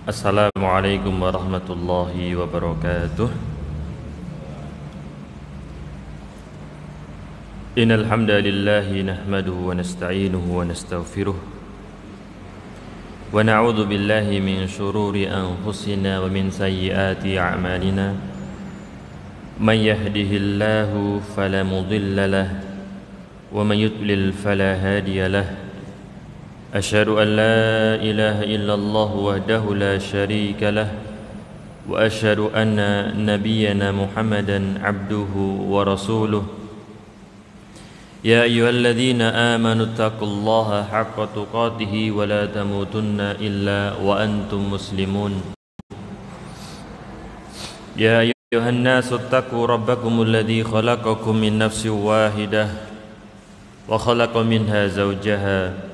Assalamualaikum warahmatullahi wabarakatuh. Innal hamdalillahi nahmaduhu wa nasta'inuhu wa nastaghfiruh wa na'udzu billahi min shururi anfusina wa min sayyiati a'malina. Man yahdihillahu fala mudilla lahu wa man yudlil fala hadiya lahu. أشهد أن لا إله إلا الله وحده لا شريك له وأشهد أن نبينا محمدا عبده ورسوله يا أيها الذين آمنوا اتقوا الله حق تقاته ولا تموتن إلا وأنتم مسلمون يا أيها الناس اتقوا ربكم الذي خلقكم من نفس واحدة وخلق منها زوجها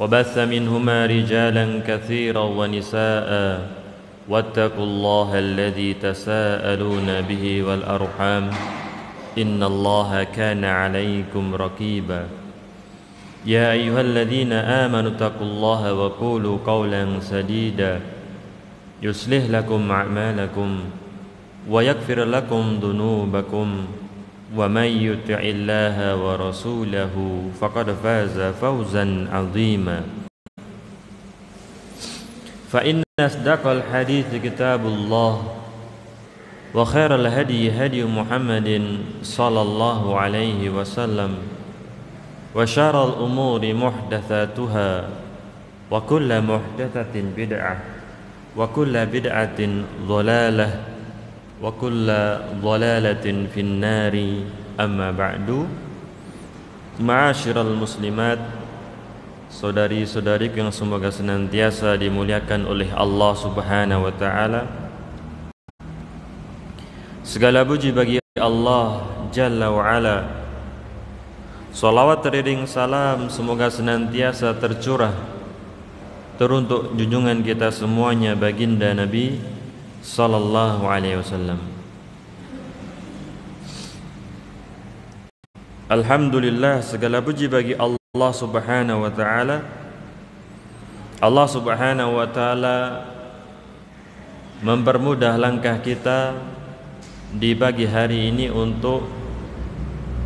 وبث منهما رجالا كثيرا ونساء واتقوا الله الذي تساءلون به والأرحام إن الله كان عليكم رقيبا يا أيها الذين آمنوا اتقوا الله وقولوا قولا سديدا يصلح لكم أعمالكم ويغفر لكم ذنوبكم ومن يطع الله ورسوله فقد فاز فوزا عظيما فإن أصدق الحديث كتاب الله وخير الهدي هدي محمد صلى الله عليه وسلم وشر الأمور محدثاتها وكل محدثة بدعة وكل بدعة ضلالة wa kulla dhalalatin finnari amma ba'du. Ma'asyiral muslimat, saudari-saudariku yang semoga senantiasa dimuliakan oleh Allah Subhanahu wa taala. Segala puji bagi Allah Jalla wa ala. Salawat teriring salam semoga senantiasa tercurah teruntuk junjungan kita semuanya baginda Nabi sallallahu alaihi wasallam. Alhamdulillah, segala puji bagi Allah Subhanahu wa taala. Allah Subhanahu wa taala mempermudah langkah kita di pagi hari ini untuk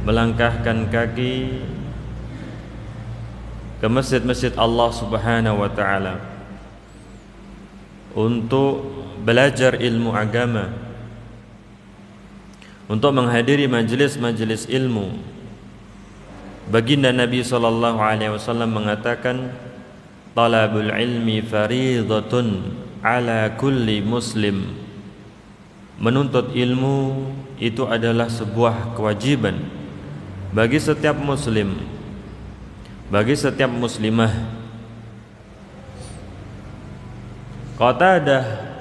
melangkahkan kaki ke masjid-masjid Allah Subhanahu wa taala untuk belajar ilmu agama, untuk menghadiri majelis-majelis ilmu. Baginda Nabi sallallahu alaihi wasallam mengatakan, talabul ilmi fariidatun ala kulli muslim. Menuntut ilmu itu adalah sebuah kewajiban bagi setiap muslim, bagi setiap muslimah. Qatadah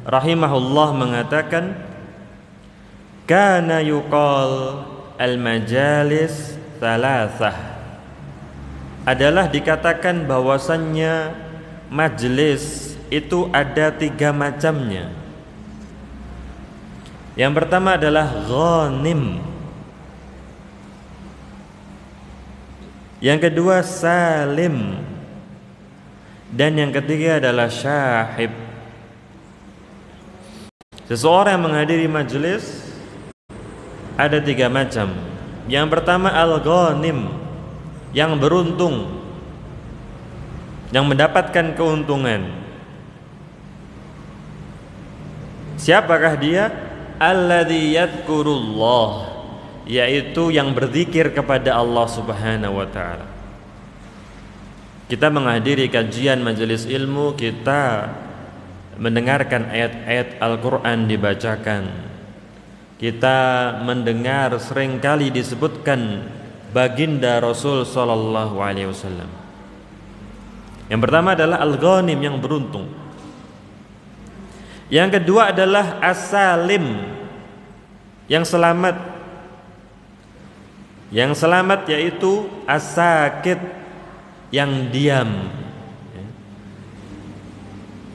rahimahullah mengatakan, kana yuqal al-majalis thalathah, adalah dikatakan bahwasannya majelis itu ada 3 macamnya. Yang pertama adalah ghanim, yang kedua salim, dan yang ketiga adalah syahib. Seseorang yang menghadiri majelis ada 3 macam. Yang pertama al-ghanim, yang beruntung, yang mendapatkan keuntungan. Siapakah dia? Alladzi yadhkurullah, yaitu yang berzikir kepada Allah Subhanahu wa taala. Kita menghadiri kajian majelis ilmu, kita mendengarkan ayat-ayat Al-Quran dibacakan, kita mendengar seringkali disebutkan baginda Rasul sallallahu alaihi wasallam. Yang pertama adalah al-ghanim, yang beruntung. Yang kedua adalah as-salim, yang selamat. Yang selamat yaitu as-sakit, yang diam.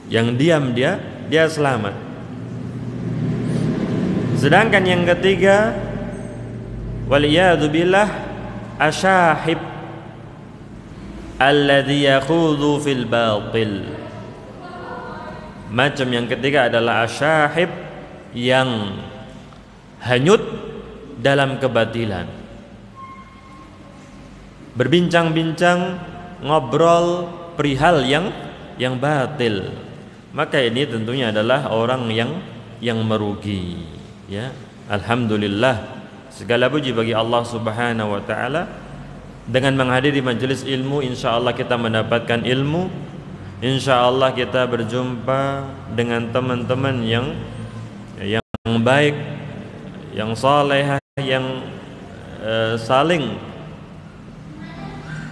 Yang diam dia selamat. Sedangkan yang ketiga, waliyadzubillah, asyahib, alladzi yakhudhu fil batil, Macam yang ketiga adalah asyahib, yang hanyut dalam kebatilan, berbincang-bincang, ngobrol perihal yang batil. Maka ini tentunya adalah orang yang merugi, ya. Alhamdulillah, segala puji bagi Allah Subhanahu wa taala. Dengan menghadiri majelis ilmu, insyaallah kita mendapatkan ilmu, insyaallah kita berjumpa dengan teman-teman yang baik, yang saleh, yang saling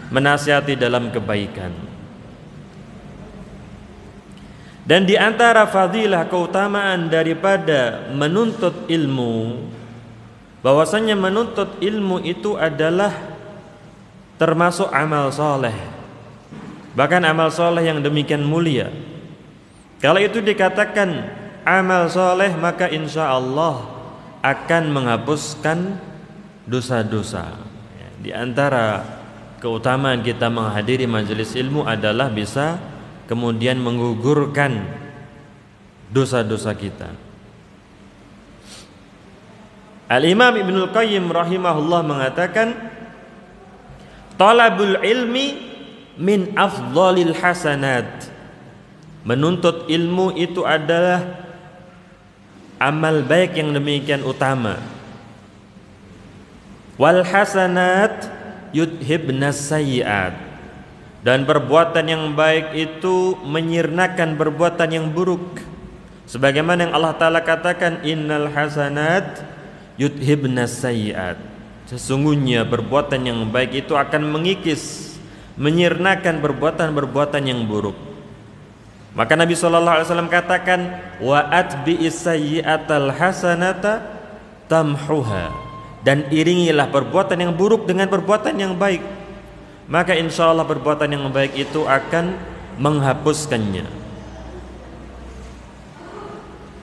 menasihati dalam kebaikan. Dan di antara fadilah, keutamaan daripada menuntut ilmu, bahwasanya menuntut ilmu itu adalah termasuk amal soleh. Bahkan amal soleh yang demikian mulia. Kalau itu dikatakan amal soleh, maka insya Allah akan menghapuskan dosa-dosa. Di antara keutamaan kita menghadiri majelis ilmu adalah bisa kemudian menggugurkan dosa-dosa kita. Al-Imam Ibnul Qayyim rahimahullah mengatakan, talabul ilmi min afdhalil hasanat. Menuntut ilmu itu adalah amal baik yang demikian utama. Wal hasanat yudhibnas sayyi'at. Dan perbuatan yang baik itu menyirnakan perbuatan yang buruk. Sebagaimana yang Allah Ta'ala katakan, innal hasanat yudhibnas sayyi'at. Sesungguhnya perbuatan yang baik itu akan mengikis, menyirnakan perbuatan-perbuatan yang buruk. Maka Nabi SAW katakan, wa atbi'is sayyi'atal hasanata tamhuha. Dan iringilah perbuatan yang buruk dengan perbuatan yang baik, maka insya Allah perbuatan yang baik itu akan menghapuskannya.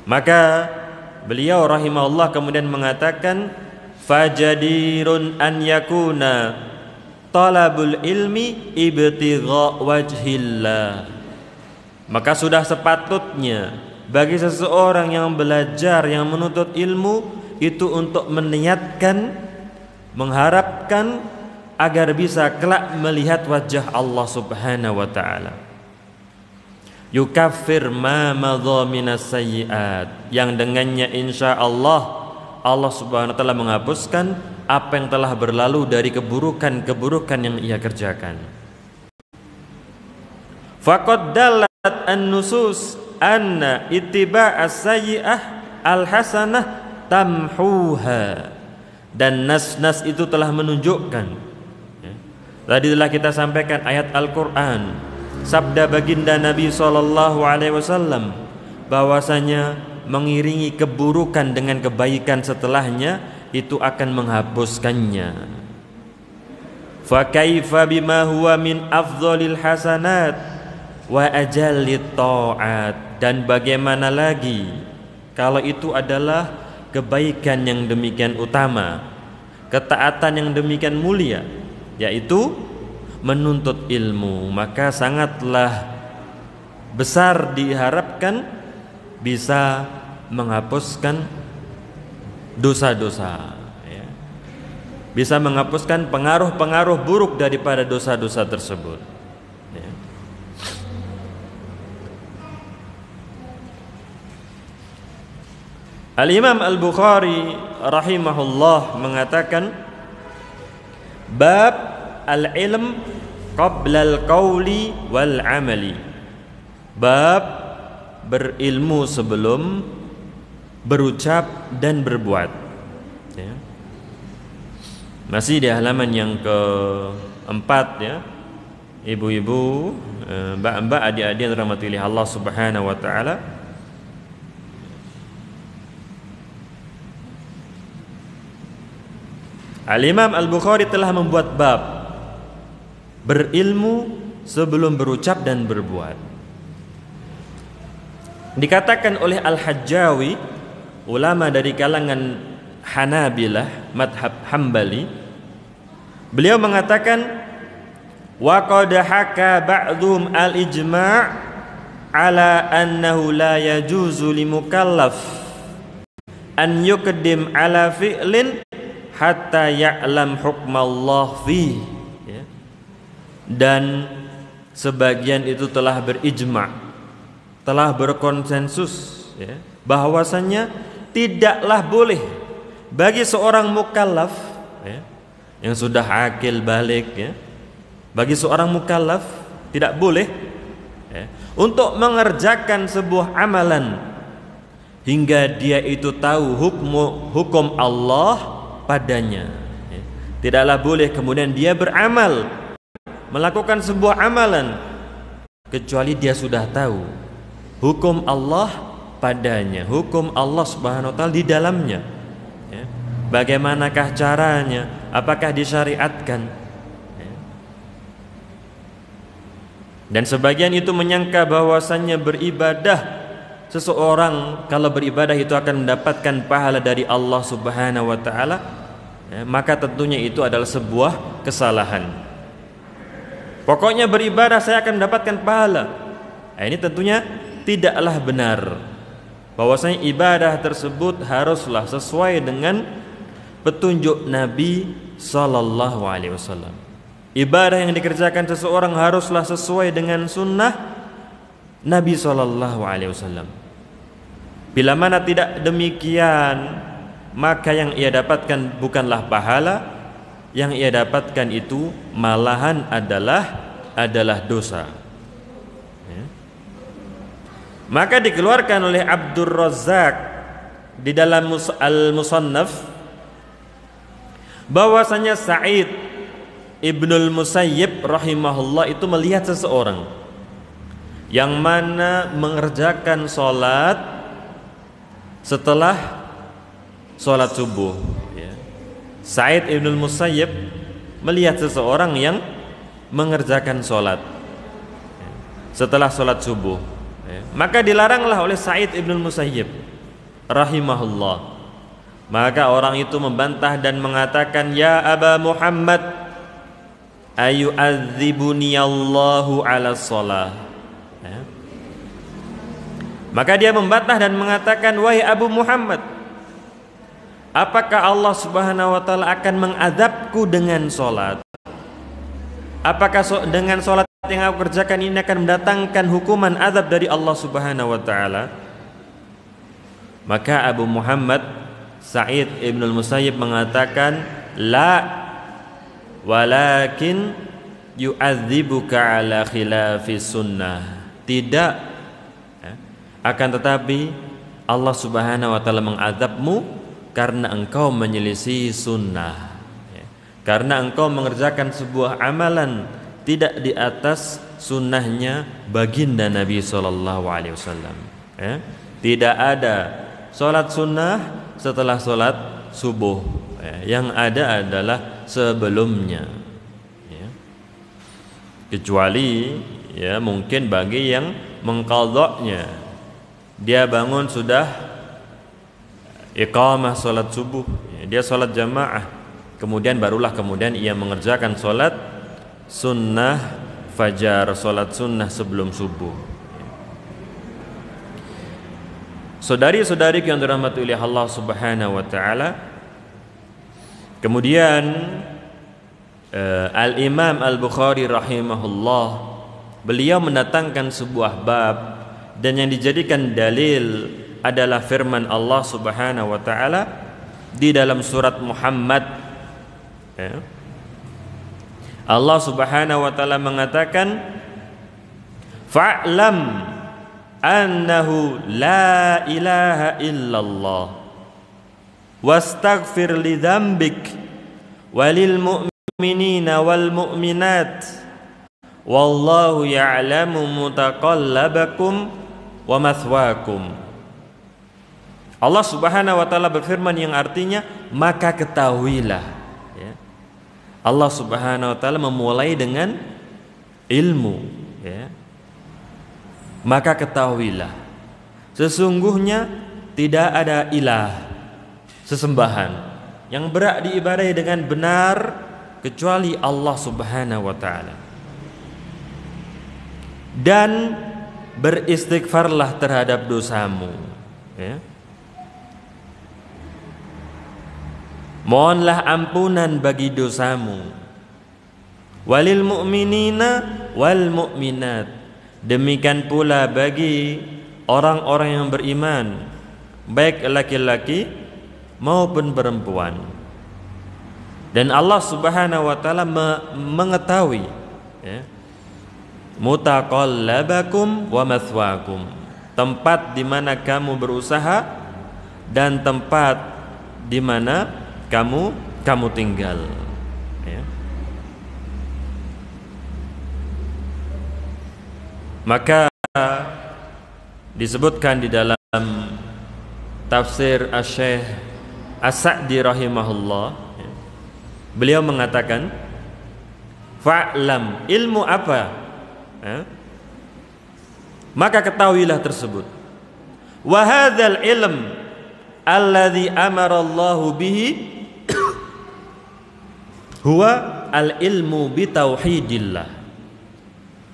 Maka beliau rahimahullah kemudian mengatakan, fajadirun an yakuna talabul ilmi ibtigha wajhillah. Maka sudah sepatutnya bagi seseorang yang belajar, yang menuntut ilmu itu untuk meniatkan, mengharapkan agar bisa kelak melihat wajah Allah Subhanahu wa taala. Yukaffir ma madha minas sayyi'at, yang dengannya insya Allah Subhanahu wa taala menghapuskan apa yang telah berlalu dari keburukan-keburukan yang ia kerjakan. Faqad dallat an-nusus anna ittiba'as sayyi'ah al-hasanah tamhuha. Dan nas-nas itu telah menunjukkan, tadi telah kita sampaikan ayat Al-Quran, sabda baginda Nabi SAW, bahwasanya mengiringi keburukan dengan kebaikan setelahnya itu akan menghapuskannya. Fa kaifa bima huwa min afdhalil hasanat wa ajallit ta'at. Dan bagaimana lagi kalau itu adalah kebaikan yang demikian utama, ketaatan yang demikian mulia, yaitu menuntut ilmu. Maka sangatlah besar diharapkan bisa menghapuskan dosa-dosa, ya. Bisa menghapuskan pengaruh-pengaruh buruk daripada dosa-dosa tersebut, ya. Al-Imam Al-Bukhari rahimahullah mengatakan, bab al-ilm qabla al-qawli wal amali. Bab berilmu sebelum berucap dan berbuat, ya. Masih di halaman yang keempat, ya. Ibu-ibu, mbak-mbak, adik-adik yang dirahmati oleh Allah Subhanahu wa taala, Al-Imam Al-Bukhari telah membuat bab berilmu sebelum berucap dan berbuat. Dikatakan oleh Al-Hajjawi, ulama dari kalangan Hanabilah, madhab Hambali, beliau mengatakan, wa qad haka ba'dhum al-ijma' ala annahu la yajuzu limukallaf an yuqaddim ala fi'lin hatta ya'lam hukmallah fi, ya. Dan sebagian itu telah berijma', telah berkonsensus, ya, bahwasannya tidaklah boleh bagi seorang mukallaf, ya, yang sudah akil balik, ya, bagi seorang mukallaf tidak boleh, ya, untuk mengerjakan sebuah amalan hingga dia itu tahu hukum Allah padanya, ya. Tidaklah boleh kemudian dia beramal, melakukan sebuah amalan kecuali dia sudah tahu hukum Allah padanya, hukum Allah Subhanahu wa taala di dalamnya, ya. Bagaimanakah caranya? Apakah disyariatkan? Ya. Dan sebagian itu menyangka bahwasannya beribadah, seseorang kalau beribadah itu akan mendapatkan pahala dari Allah Subhanahu wa taala, ya, maka tentunya itu adalah sebuah kesalahan. Pokoknya beribadah saya akan mendapatkan pahala. Nah, ini tentunya tidaklah benar. Bahwasanya ibadah tersebut haruslah sesuai dengan petunjuk Nabi sallallahu alaihi wasallam. Ibadah yang dikerjakan seseorang haruslah sesuai dengan sunnah Nabi sallallahu alaihi wasallam. Bila mana tidak demikian, maka yang ia dapatkan bukanlah pahala, yang ia dapatkan itu malahan adalah dosa, ya. Maka dikeluarkan oleh Abdur Razzaq di dalam Al-Musannaf bahwasanya Sa'id Ibnul Musayyib rahimahullah itu melihat seseorang yang mana mengerjakan sholat setelah sholat subuh. Sa'id Ibnul Musayyib melihat seseorang yang mengerjakan sholat setelah sholat subuh, ya. Maka dilaranglah oleh Sa'id Ibnul Musayyib rahimahullah. Maka orang itu membantah dan mengatakan, ya Aba Muhammad, ayu'adzibuni Allahu ala sholah, ya. Maka dia membantah dan mengatakan, wahai Abu Muhammad, apakah Allah Subhanahu wa taala akan mengazabku dengan sholat? Apakah dengan sholat yang aku kerjakan ini akan mendatangkan hukuman azab dari Allah Subhanahu wa taala? Maka Abu Muhammad Sa'id Ibnul Musayyib mengatakan, la, walakin yu'adzibuka ala khilafi sunnah. Tidak, ya, akan tetapi Allah Subhanahu wa taala mengazabmu karena engkau menyelisih sunnah, ya. Karena engkau mengerjakan sebuah amalan tidak di atas sunnahnya baginda Nabi sallallahu alaihi wasallam, ya. Tidak ada sholat sunnah setelah sholat subuh, ya. Yang ada adalah sebelumnya, ya. Kecuali, ya, mungkin bagi yang mengqadha'nya, dia bangun sudah iqamah sholat subuh, dia sholat jamaah, kemudian barulah kemudian ia mengerjakan sholat sunnah fajar, sholat sunnah sebelum subuh. Saudari-saudari yang dirahmati oleh Allah Subhanahu wa taala, kemudian Al-Imam Al-Bukhari rahimahullah, beliau mendatangkan sebuah bab dan yang dijadikan dalil adalah firman Allah Subhanahu wa taala di dalam surat Muhammad, ya. Allah Subhanahu wa taala mengatakan, fa'lam annahu la ilaha illallah wastaghfir li dzambik walil mu'minina wal mu'minat wallahu ya'lamu mutaqallabakum wa mathwakum. Allah Subhanahu wa taala berfirman yang artinya, maka ketahuilah, ya. Allah Subhanahu wa taala memulai dengan ilmu, ya. Maka ketahuilah sesungguhnya tidak ada ilah, sesembahan yang berhak diibadahi dengan benar kecuali Allah Subhanahu wa taala. Dan beristighfarlah terhadap dosamu, ya. Mohonlah ampunan bagi dosamu. Walil mu'minina wal mu'minat, demikian pula bagi orang-orang yang beriman, baik laki-laki maupun perempuan. Dan Allah Subhanahu wa taala mengetahui, ya, mutaqallabakum wa mathwaakum, tempat di mana kamu berusaha dan tempat di mana kamu tinggal, ya. Maka disebutkan di dalam tafsir Asy-Syaikh As-Sa'di rahimahullah, ya, beliau mengatakan fa'lam, ilmu apa, ya? Maka ketahuilah tersebut. Wa hadzal ilm alladzi amara Allahu bihi huwa al-ilmu bi tauhidillah.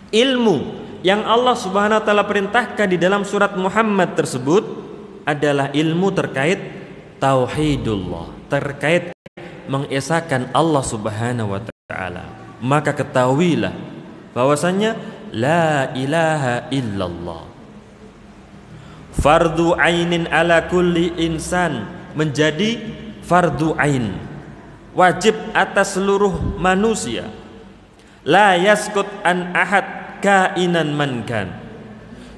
Ilmu yang Allah Subhanahu wa taala perintahkan di dalam surat Muhammad tersebut adalah ilmu terkait tauhidullah, terkait mengesahkan Allah Subhanahu wa taala. Maka ketahuilah bahwasanya la ilaha illallah fardu ainin ala kulli insan, menjadi fardu ain, wajib atas seluruh manusia. La yaskut an ahad kainan mankan,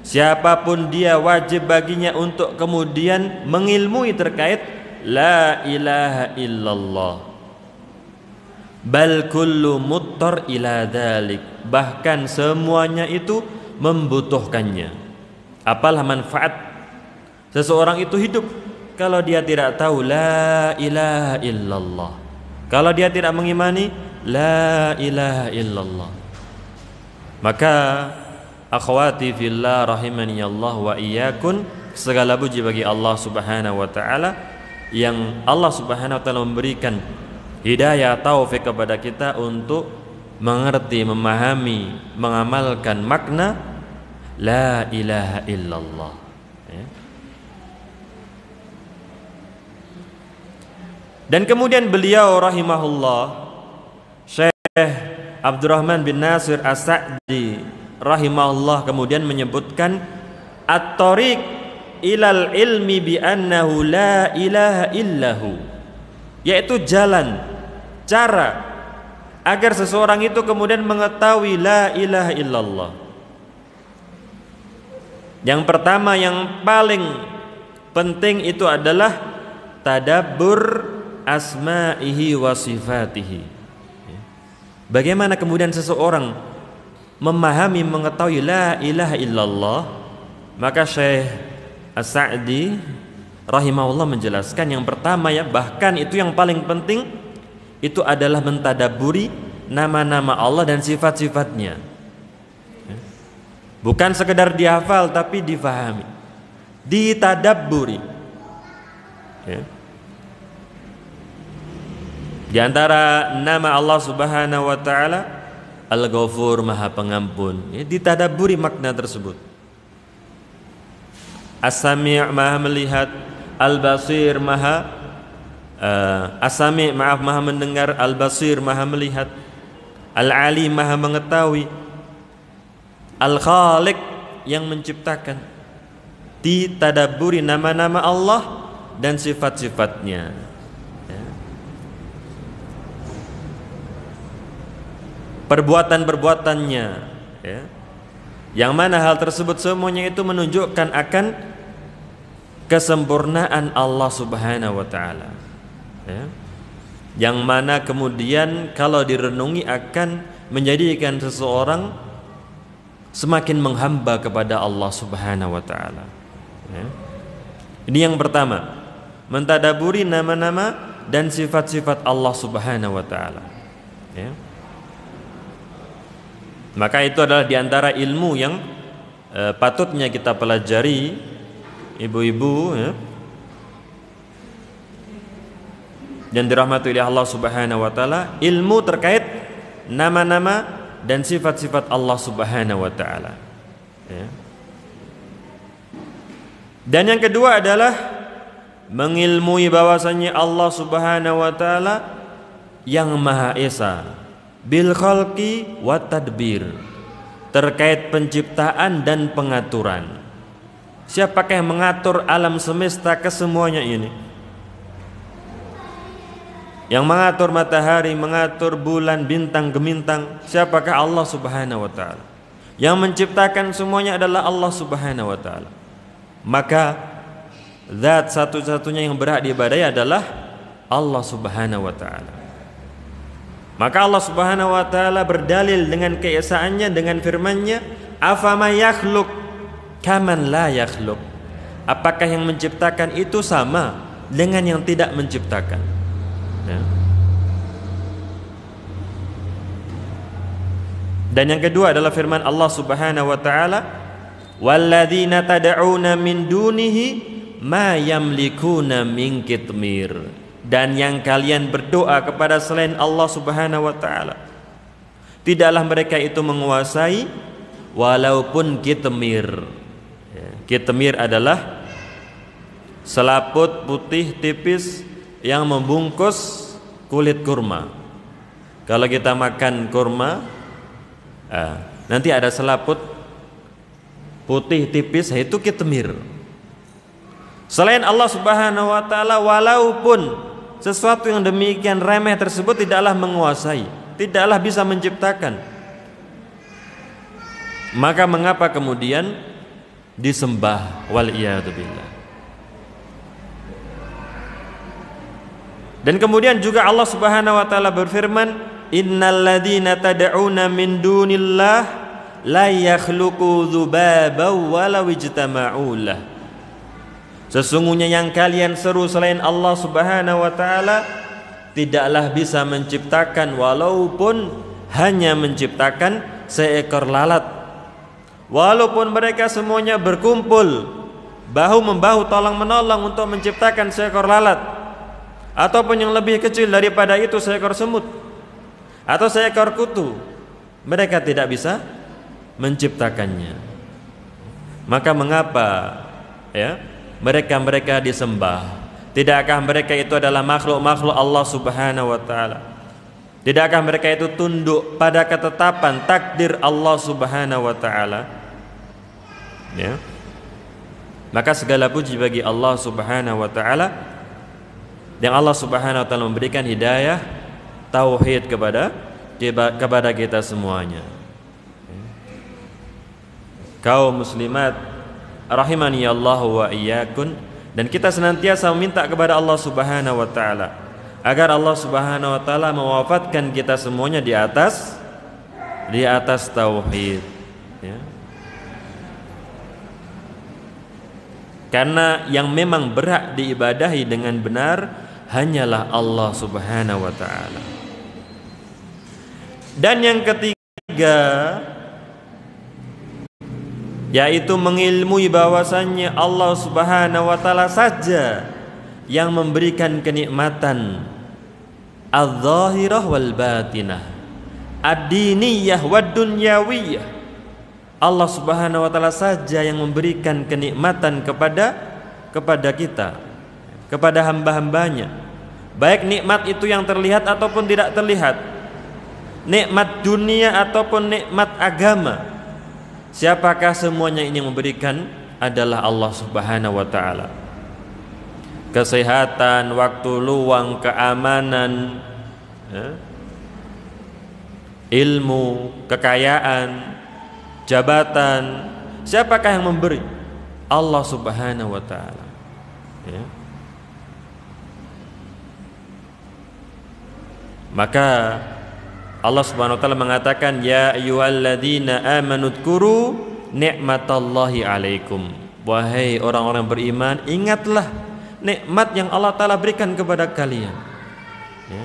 siapapun dia wajib baginya untuk kemudian mengilmui terkait la ilaha illallah. Bal kullu muttar ila dzalik, bahkan semuanya itu membutuhkannya. Apalah manfaat seseorang itu hidup kalau dia tidak tahu la ilaha illallah, kalau dia tidak mengimani la ilaha illallah. Maka akhwati fillah rahimani Allah wa iyyakum, segala puji bagi Allah Subhanahu wa taala yang Allah Subhanahu wa taala memberikan hidayah taufik kepada kita untuk mengerti, memahami, mengamalkan makna la ilaha illallah, ya. Dan kemudian beliau rahimahullah, Syekh Abdurrahman bin Nasir As-Sa'di rahimahullah kemudian menyebutkan at-tariq ilal ilmi bi annahu la ilaha illahu, yaitu jalan, cara agar seseorang itu kemudian mengetahui la ilaha illallah. Yang pertama, yang paling penting itu adalah tadabbur asma'ihi wa sifatihi. Bagaimana kemudian seseorang memahami, mengetahui la ilaha illallah? Maka Syekh As-Sa'di rahimahullah menjelaskan yang pertama, ya, bahkan itu yang paling penting, itu adalah mentadaburi nama-nama Allah dan sifat-sifatnya. Bukan sekedar dihafal tapi difahami, ditadabburi, ya. Di antara nama Allah Subhanahu wa taala Al-Ghafur, Maha Pengampun, ya, ditadabburi makna tersebut. As-Sami', Maha melihat, Al-Basir, Maha As-Sami', maaf, Maha mendengar, Al-Basir, Maha melihat, Al-Alim, Maha mengetahui, Al-Khaliq, yang menciptakan. Ditadabburi nama-nama Allah dan sifat-sifatnya, ya. Perbuatan-perbuatannya, ya. Yang mana hal tersebut semuanya itu menunjukkan akan kesempurnaan Allah Subhanahu wa taala, ya. Yang mana kemudian kalau direnungi akan menjadikan seseorang semakin menghamba kepada Allah Subhanahu wa taala, ya. Ini yang pertama, mentadaburi nama-nama dan sifat-sifat Allah Subhanahu wa taala, ya. Maka itu adalah diantara ilmu yang patutnya kita pelajari, ibu-ibu, ya, dan dirahmati oleh Allah Subhanahu wa taala, ilmu terkait nama-nama dan sifat-sifat Allah Subhanahu wa taala, ya. Dan yang kedua adalah mengilmui bahwasannya Allah Subhanahu wa taala yang Maha Esa bil khalqi wa tadbir, terkait penciptaan dan pengaturan. Siapakah yang mengatur alam semesta kesemuanya ini? Yang mengatur matahari, mengatur bulan, bintang, gemintang, siapakah? Allah Subhanahu wa taala. Yang menciptakan semuanya adalah Allah Subhanahu wa taala. Maka zat satu-satunya yang berhak diibadahi adalah Allah Subhanahu wa taala. Maka Allah Subhanahu wa taala berdalil dengan keesaannya dengan firman-Nya, "Afama yakhluq kaman la yakhluq." Apakah yang menciptakan itu sama dengan yang tidak menciptakan? Ya. Dan yang kedua adalah firman Allah Subhanahu wa taala, "Walladzina tad'una min dunihi ma yamlikuna min qitmir." Dan yang kalian berdoa kepada selain Allah Subhanahu wa taala, tidaklah mereka itu menguasai walaupun qitmir. Qitmir adalah selaput putih tipis yang membungkus kulit kurma. Kalau kita makan kurma, nanti ada selaput putih tipis, itu qitmir. Selain Allah Subhanahu wa taala, walaupun sesuatu yang demikian remeh tersebut tidaklah menguasai, tidaklah bisa menciptakan, maka mengapa kemudian disembah? Waliyadzubillah. Dan kemudian juga Allah Subhanahu wa taala berfirman, "Innal ladzina tad'una min dunillah la yakhluqu dzubaban walau ijtama'u lah." Sesungguhnya yang kalian seru selain Allah Subhanahu wa taala tidaklah bisa menciptakan walaupun hanya menciptakan seekor lalat. Walaupun mereka semuanya berkumpul bahu membahu tolong menolong untuk menciptakan seekor lalat, ataupun yang lebih kecil daripada itu seekor semut atau seekor kutu, mereka tidak bisa menciptakannya. Maka mengapa mereka disembah? Tidakkah mereka itu adalah makhluk-makhluk Allah Subhanahu wa taala? Tidakkah mereka itu tunduk pada ketetapan takdir Allah Subhanahu wa taala? Ya. Maka segala puji bagi Allah Subhanahu wa taala yang Allah Subhanahu wa taala memberikan hidayah tauhid kepada kita semuanya. Kaum muslimat rahimani Allah wa iyyakum, dan kita senantiasa meminta kepada Allah Subhanahu wa taala agar Allah Subhanahu wa taala mewafatkan kita semuanya di atas tauhid, ya. Karena yang memang berhak diibadahi dengan benar hanyalah Allah Subhanahu wa taala. Dan yang ketiga, yaitu mengilmui bahwasannya Allah Subhanahu wa taala saja yang memberikan kenikmatan adz-dzahirah wal batinah, ad-diniyah wad dunyawiyah. Allah Subhanahu wa taala saja yang memberikan kenikmatan kepada kita, kepada hamba-hambanya, baik nikmat itu yang terlihat ataupun tidak terlihat, nikmat dunia ataupun nikmat agama. Siapakah semuanya ini yang memberikan? Adalah Allah Subhanahu wa taala. Kesehatan, waktu luang, keamanan, ilmu, kekayaan, jabatan, siapakah yang memberi? Allah Subhanahu wa taala, ya. Maka Allah Subhanahu wa taala mengatakan, ya ayyuhalladzina amanu dzkuru ni'matallahi 'alaikum. Wahai orang-orang beriman, ingatlah nikmat yang Allah taala berikan kepada kalian, ya.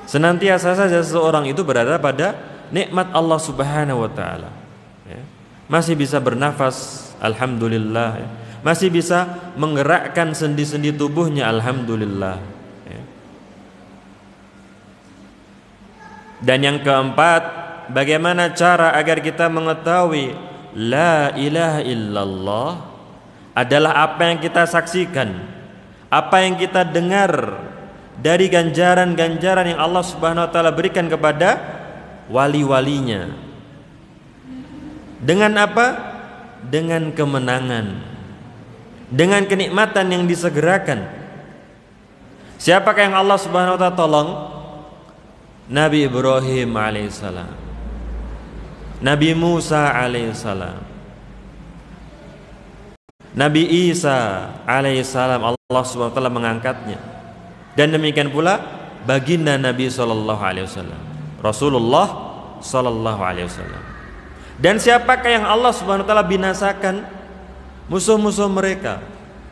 Senantiasa saja seseorang itu berada pada nikmat Allah Subhanahu wa taala, ya. Masih bisa bernafas, alhamdulillah, ya. Masih bisa menggerakkan sendi-sendi tubuhnya, alhamdulillah, ya. Dan yang keempat, bagaimana cara agar kita mengetahui la ilaha illallah, adalah apa yang kita saksikan, apa yang kita dengar dari ganjaran-ganjaran yang Allah Subhanahu wa taala berikan kepada wali-walinya. Dengan apa? Dengan kemenangan, dengan kenikmatan yang disegerakan. Siapakah yang Allah Subhanahu wa taala tolong? Nabi Ibrahim alaihissalam, Nabi Musa alaihissalam, Nabi Isa alaihissalam, Allah Subhanahu wa taala mengangkatnya. Dan demikian pula baginda Nabi sallallahu alaihi wasallam, Rasulullah sallallahu alaihi wasallam. Dan siapakah yang Allah Subhanahu wa taala binasakan? Musuh-musuh mereka,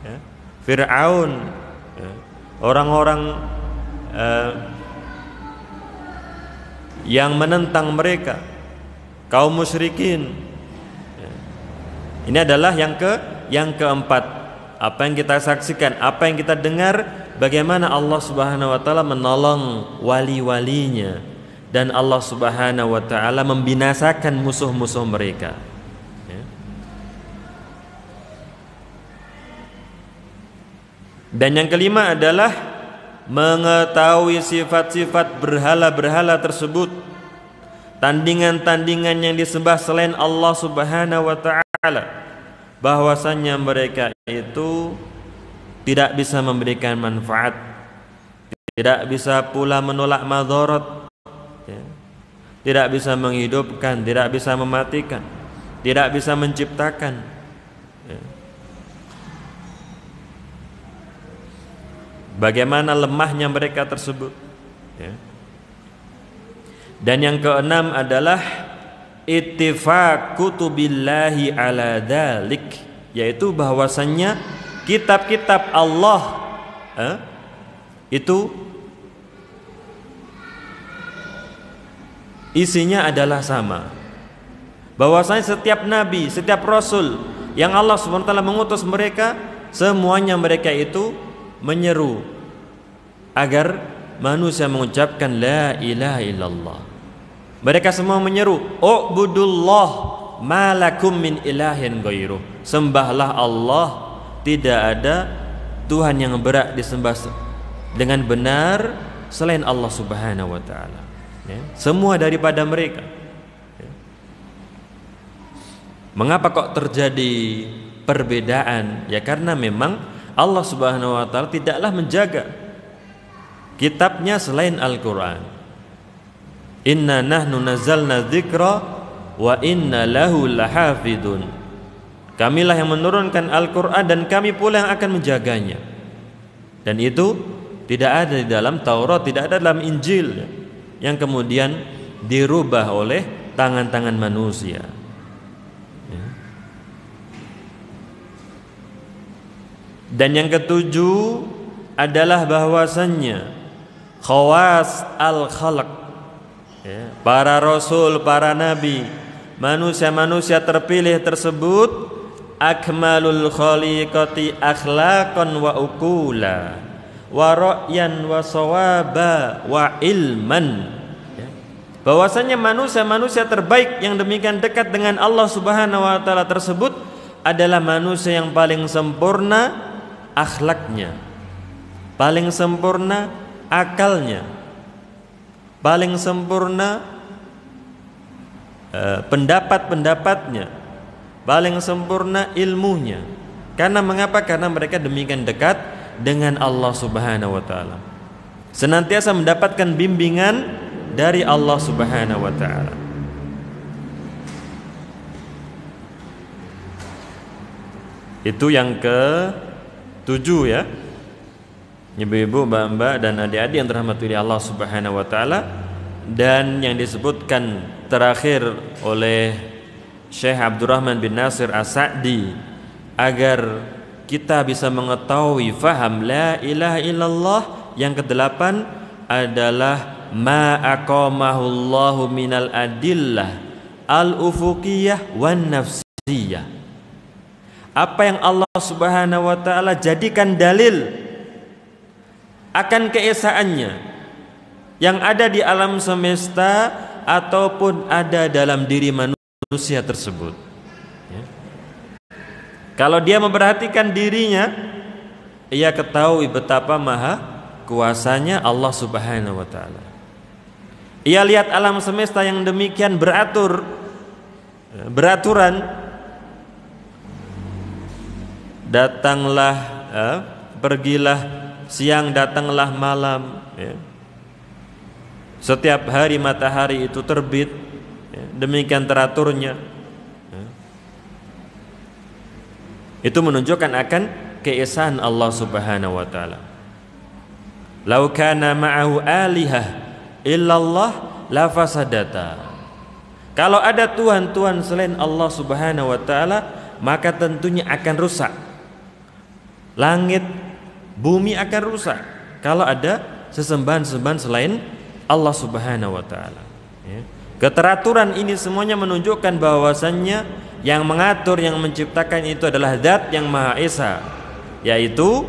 ya. Fir'aun, ya. Orang-orang yang menentang mereka, kaum musyrikin. Ini adalah yang keempat, apa yang kita saksikan, apa yang kita dengar, bagaimana Allah Subhanahu wa taala menolong wali-walinya, dan Allah Subhanahu wa taala membinasakan musuh-musuh mereka. Dan yang kelima adalah mengetahui sifat-sifat berhala-berhala tersebut, tandingan-tandingan yang disembah selain Allah Subhanahu wa taala, bahwasanya mereka itu tidak bisa memberikan manfaat, tidak bisa pula menolak madarat, ya. Tidak bisa menghidupkan, tidak bisa mematikan, tidak bisa menciptakan, ya. Bagaimana lemahnya mereka tersebut, ya. Dan yang keenam adalah ittifaq kutubillahi ala dzalik, yaitu bahwasannya kitab-kitab Allah itu isinya adalah sama. Bahwasanya setiap nabi, setiap rasul yang Allah Subhanahu wa taala mengutus mereka, semuanya mereka itu menyeru agar manusia mengucapkan la ilaha illallah. Mereka semua menyeru, "U'budullah ma lakum min ilahin ghairuh." Sembahlah Allah, tidak ada Tuhan yang berhak disembah dengan benar selain Allah Subhanahu wa taala. Ya, semua daripada mereka. Ya. Mengapa kok terjadi perbedaan? Ya karena memang Allah Subhanahu wa taala tidaklah menjaga kitabnya selain Al-Qur'an. Inna nahnu nazzalna dzikra wa inna lahu lahafidun. Kamilah yang menurunkan Al-Qur'an dan kami pula yang akan menjaganya. Dan itu tidak ada di dalam Taurat, tidak ada dalam Injil, yang kemudian dirubah oleh tangan-tangan manusia. Dan yang ketujuh adalah bahwasannya khawas al-khalq, ya, para rasul, para nabi, manusia-manusia terpilih tersebut akmalul khaliqati akhlaqan wa uqula wa ra'yan wa sawaba wa ilman, ya. Bahwasanya manusia-manusia terbaik yang demikian dekat dengan Allah Subhanahu wa taala tersebut adalah manusia yang paling sempurna akhlaknya, paling sempurna akalnya, paling sempurna pendapat-pendapatnya, paling sempurna ilmunya. Karena mengapa? Karena mereka demikian dekat dengan Allah Subhanahu wa taala, senantiasa mendapatkan bimbingan dari Allah Subhanahu wa taala. Itu yang ke-7, ya. Ibu-ibu, mbak-mbak dan adik-adik yang dirahmati Allah Subhanahu wa taala. Dan yang disebutkan terakhir oleh Syekh Abdurrahman bin Nasir As-Sa'di, agar kita bisa mengetahui faham la ilaha illallah, yang ke-8 adalah ma aqamahullahu minal adillah al-ufuqiyah wan nafsiyah. Apa yang Allah Subhanahu wa taala jadikan dalil akan keesaannya yang ada di alam semesta ataupun ada dalam diri manusia tersebut, ya. Kalau dia memperhatikan dirinya, ia ketahui betapa maha kuasanya Allah Subhanahu wa taala. Ia lihat alam semesta yang demikian beraturan. Datanglah, pergilah siang, datanglah malam, ya. Setiap hari matahari itu terbit, ya. Demikian teraturnya, ya. Itu menunjukkan akan keesaan Allah Subhanahu wa taala. Lau kana ma'ahu alihah illallah la fasadata. Kalau ada tuhan-tuhan selain Allah Subhanahu wa taala, maka tentunya akan rusak. Langit, bumi akan rusak kalau ada sesembahan-sesembahan selain Allah Subhanahu wa taala, ya. Keteraturan ini semuanya menunjukkan bahwasannya yang mengatur, yang menciptakan itu adalah Zat yang Maha Esa, yaitu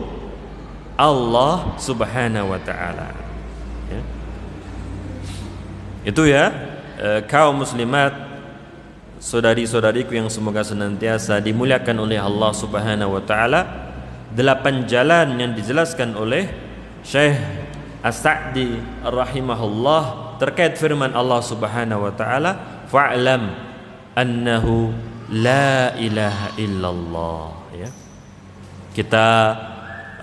Allah Subhanahu wa taala, ya. Itu ya, kaum muslimat, saudari-saudariku yang semoga senantiasa dimuliakan oleh Allah Subhanahu wa taala, 8 jalan yang dijelaskan oleh Syekh As-Sa'di rahimahullah terkait firman Allah Subhanahu wa taala, fa'lam annahu la ilaha illallah, ya. Kita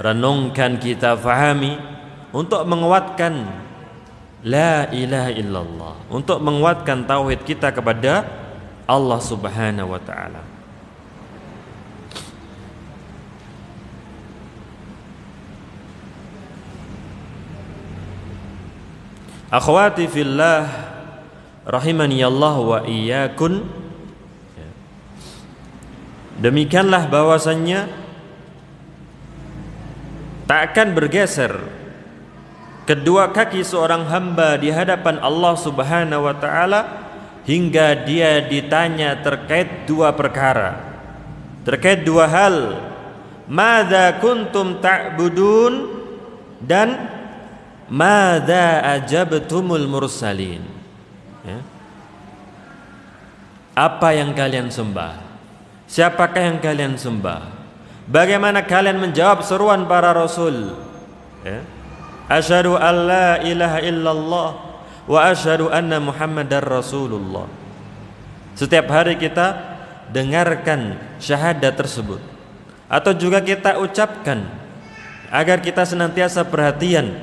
renungkan, kita fahami untuk menguatkan la ilaha illallah, untuk menguatkan tauhid kita kepada Allah Subhanahu wa taala. Akhwati fillah rahimani Allah wa iyyakum. Demikianlah bahwasannya tak akan bergeser kedua kaki seorang hamba di hadapan Allah Subhanahu wa taala hingga dia ditanya terkait 2 perkara, terkait 2 hal. Madza kuntum ta'budun dan madza ajabtumul mursalin, ya. Apa yang kalian sembah? Siapakah yang kalian sembah? Bagaimana kalian menjawab seruan para rasul, ya? Asyhadu an la ilaha illallah wa asyhadu anna muhammadar rasulullah. Setiap hari kita dengarkan syahadat tersebut, atau juga kita ucapkan agar kita senantiasa perhatian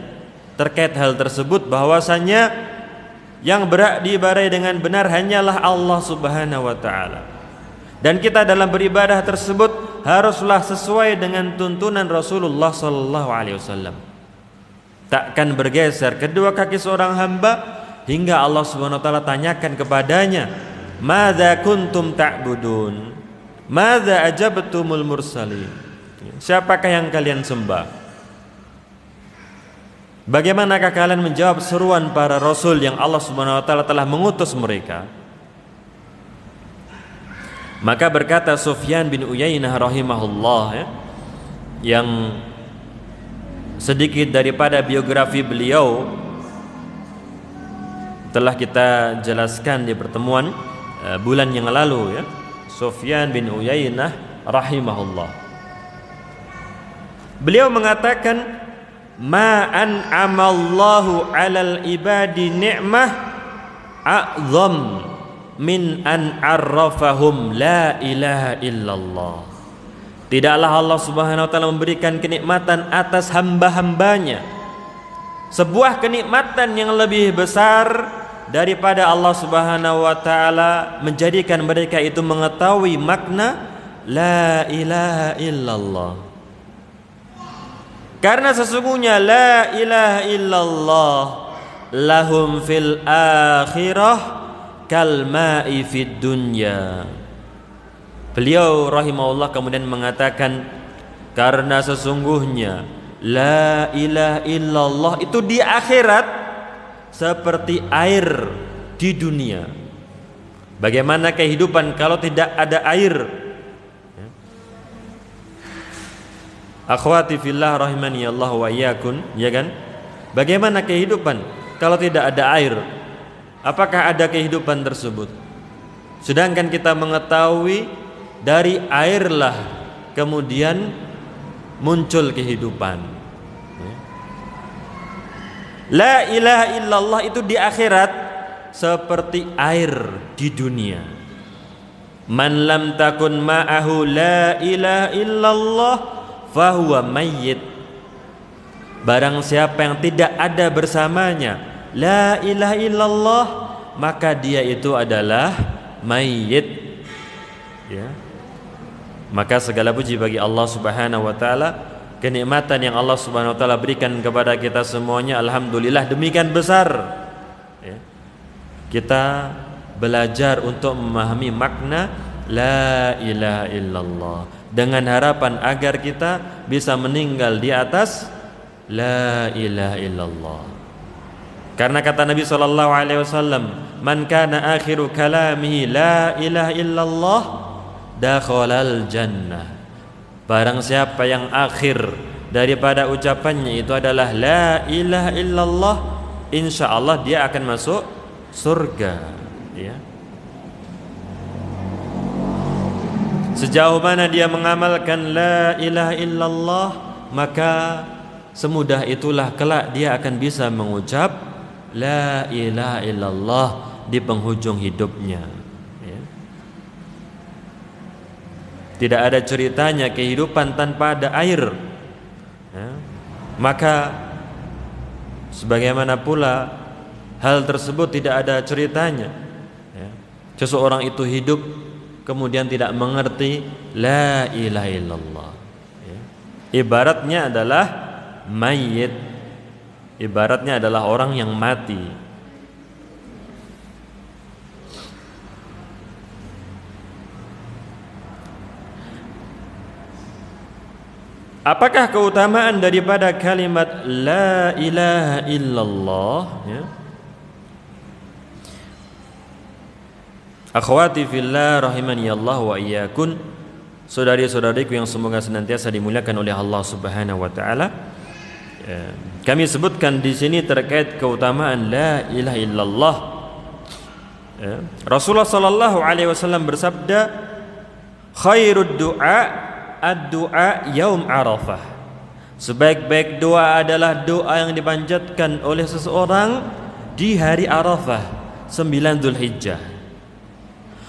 terkait hal tersebut, bahwasanya yang berhak diibadahi dengan benar hanyalah Allah Subhanahu wa taala. Dan kita dalam beribadah tersebut haruslah sesuai dengan tuntunan Rasulullah sallallahu alaihi wasallam. Takkan bergeser kedua kaki seorang hamba hingga Allah Subhanahu wa taala tanyakan kepadanya, madza kuntum ta'budun? Madza ajabtumul mursalin? Siapakah yang kalian sembah? Bagaimanakah kalian menjawab seruan para rasul yang Allah Subhanahu wa taala telah mengutus mereka? Maka berkata Sufyan bin Uyainah rahimahullah, ya, yang sedikit daripada biografi beliau telah kita jelaskan di pertemuan bulan yang lalu, ya. Sufyan bin Uyainah rahimahullah, beliau mengatakan, ma an'amallahu 'alal ibadi ni'mah a'zam min an arrafahum la ilaha illallah. Tidaklah Allah Subhanahu wa taala memberikan kenikmatan atas hamba-hambanya sebuah kenikmatan yang lebih besar daripada Allah Subhanahu wa taala menjadikan mereka itu mengetahui makna la ilaha illallah. Karena sesungguhnya la ilaha illallah lahum fil akhirah kal ma'i fid dunya. Beliau rahimahullah kemudian mengatakan, karena sesungguhnya la ilaha illallah itu di akhirat seperti air di dunia. Bagaimana kehidupan kalau tidak ada air? Akhwati fillah rahimani Allah wa iyyakum, ya kan? Bagaimana kehidupan kalau tidak ada air? Apakah ada kehidupan tersebut? Sedangkan kita mengetahui dari airlah kemudian muncul kehidupan. La ilaha illallah itu di akhirat seperti air di dunia. Man lam takun ma'ahu la ilaha illallah fahuwa mayyit. Barang siapa yang tidak ada bersamanya la ilaha illallah, maka dia itu adalah mayyit. Ya. Maka segala puji bagi Allah Subhanahu wa taala, kenikmatan yang Allah Subhanahu wa taala berikan kepada kita semuanya alhamdulillah demikian besar. Ya. Kita belajar untuk memahami makna la ilaha illallah dengan harapan agar kita bisa meninggal di atas la ilaha illallah. Karena kata Nabi sallallahu alaihi wasallam, "Man kana akhiru kalamihi la ilaha illallah, dakhalal jannah." Barang siapa yang akhir daripada ucapannya itu adalah la ilaha illallah, insyaallah dia akan masuk surga. Ya. Sejauh mana dia mengamalkan la ilaha illallah, maka semudah itulah kelak dia akan bisa mengucap la ilaha illallah di penghujung hidupnya. Ya. Tidak ada ceritanya kehidupan tanpa ada air. Ya. Maka sebagaimana pula hal tersebut tidak ada ceritanya. Ya. Seseorang itu hidup kemudian tidak mengerti la ilaha illallah. Ya. Ibaratnya adalah mayyit. Ibaratnya adalah orang yang mati. Apakah keutamaan daripada kalimat la ilaha illallah? Ya. Akhwati fillah rahimani Allah wa iyyakum, saudari-saudariku yang semoga senantiasa dimuliakan oleh Allah Subhanahu wa taala. Kami sebutkan di sini terkait keutamaan la ilaha illallah. Rasulullah sallallahu alaihi wasallam bersabda, "Khairud du'a ad-du'a yaum Arafah." Sebaik-baik doa adalah doa yang dipanjatkan oleh seseorang di hari Arafah 9 Dzulhijjah.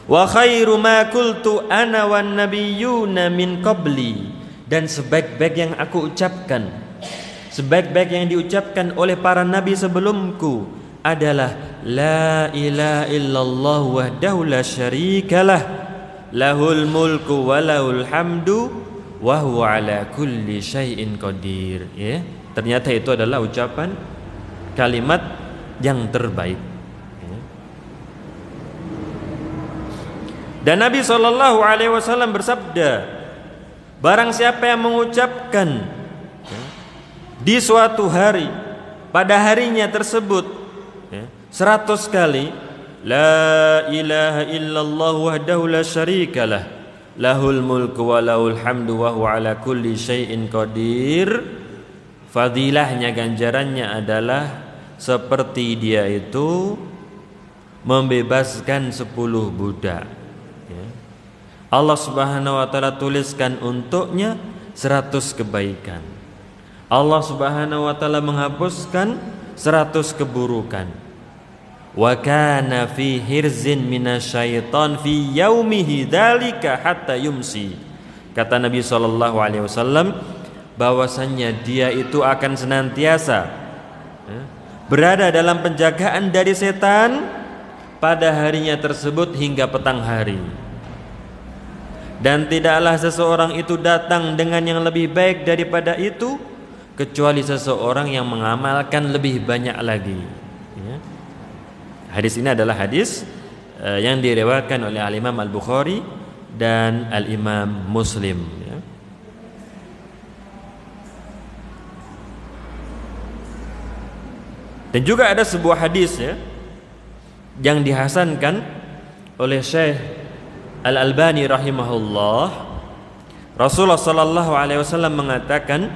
Wa khairu ma qultu ana wan nabiyyuna min qabli, dan sebaik-baik yang aku ucapkan, sebaik-baik yang diucapkan oleh para nabi sebelumku adalah la ilaha illallah wahdahu la syarikalah, lahul mulku wa lahul hamdu wa huwa ala kulli syai'in qadir. Ya, ternyata itu adalah ucapan kalimat yang terbaik. Dan Nabi sallallahu alaihi wasallam bersabda, barang siapa yang mengucapkan di suatu hari, pada harinya tersebut 100 kali la ilaha illallah wahdahu la syarikalah, lahul mulku wa lahul hamdu wa huwa ala kulli syai'in qadir, fadilahnya, ganjarannya adalah seperti dia itu membebaskan 10 budak. Allah Subhanahu wa taala tuliskan untuknya 100 kebaikan. Allah Subhanahu wa taala menghapuskan 100 keburukan. Wa kana fi hirzin minasyaiton fi yaumihi dzalika hatta yumsi. Kata Nabi sallallahu alaihi wasallam bahwasannya dia itu akan senantiasa berada dalam penjagaan dari setan pada harinya tersebut hingga petang hari. Dan tidaklah seseorang itu datang dengan yang lebih baik daripada itu kecuali seseorang yang mengamalkan lebih banyak lagi. Ya. Hadis ini adalah hadis yang diriwayatkan oleh Al-Imam Al-Bukhari dan Al-Imam Muslim. Ya. Dan juga ada sebuah hadis ya, yang dihasankan oleh Syekh Al-Albani rahimahullah. Rasulullah sallallahu alaihi wasallam mengatakan,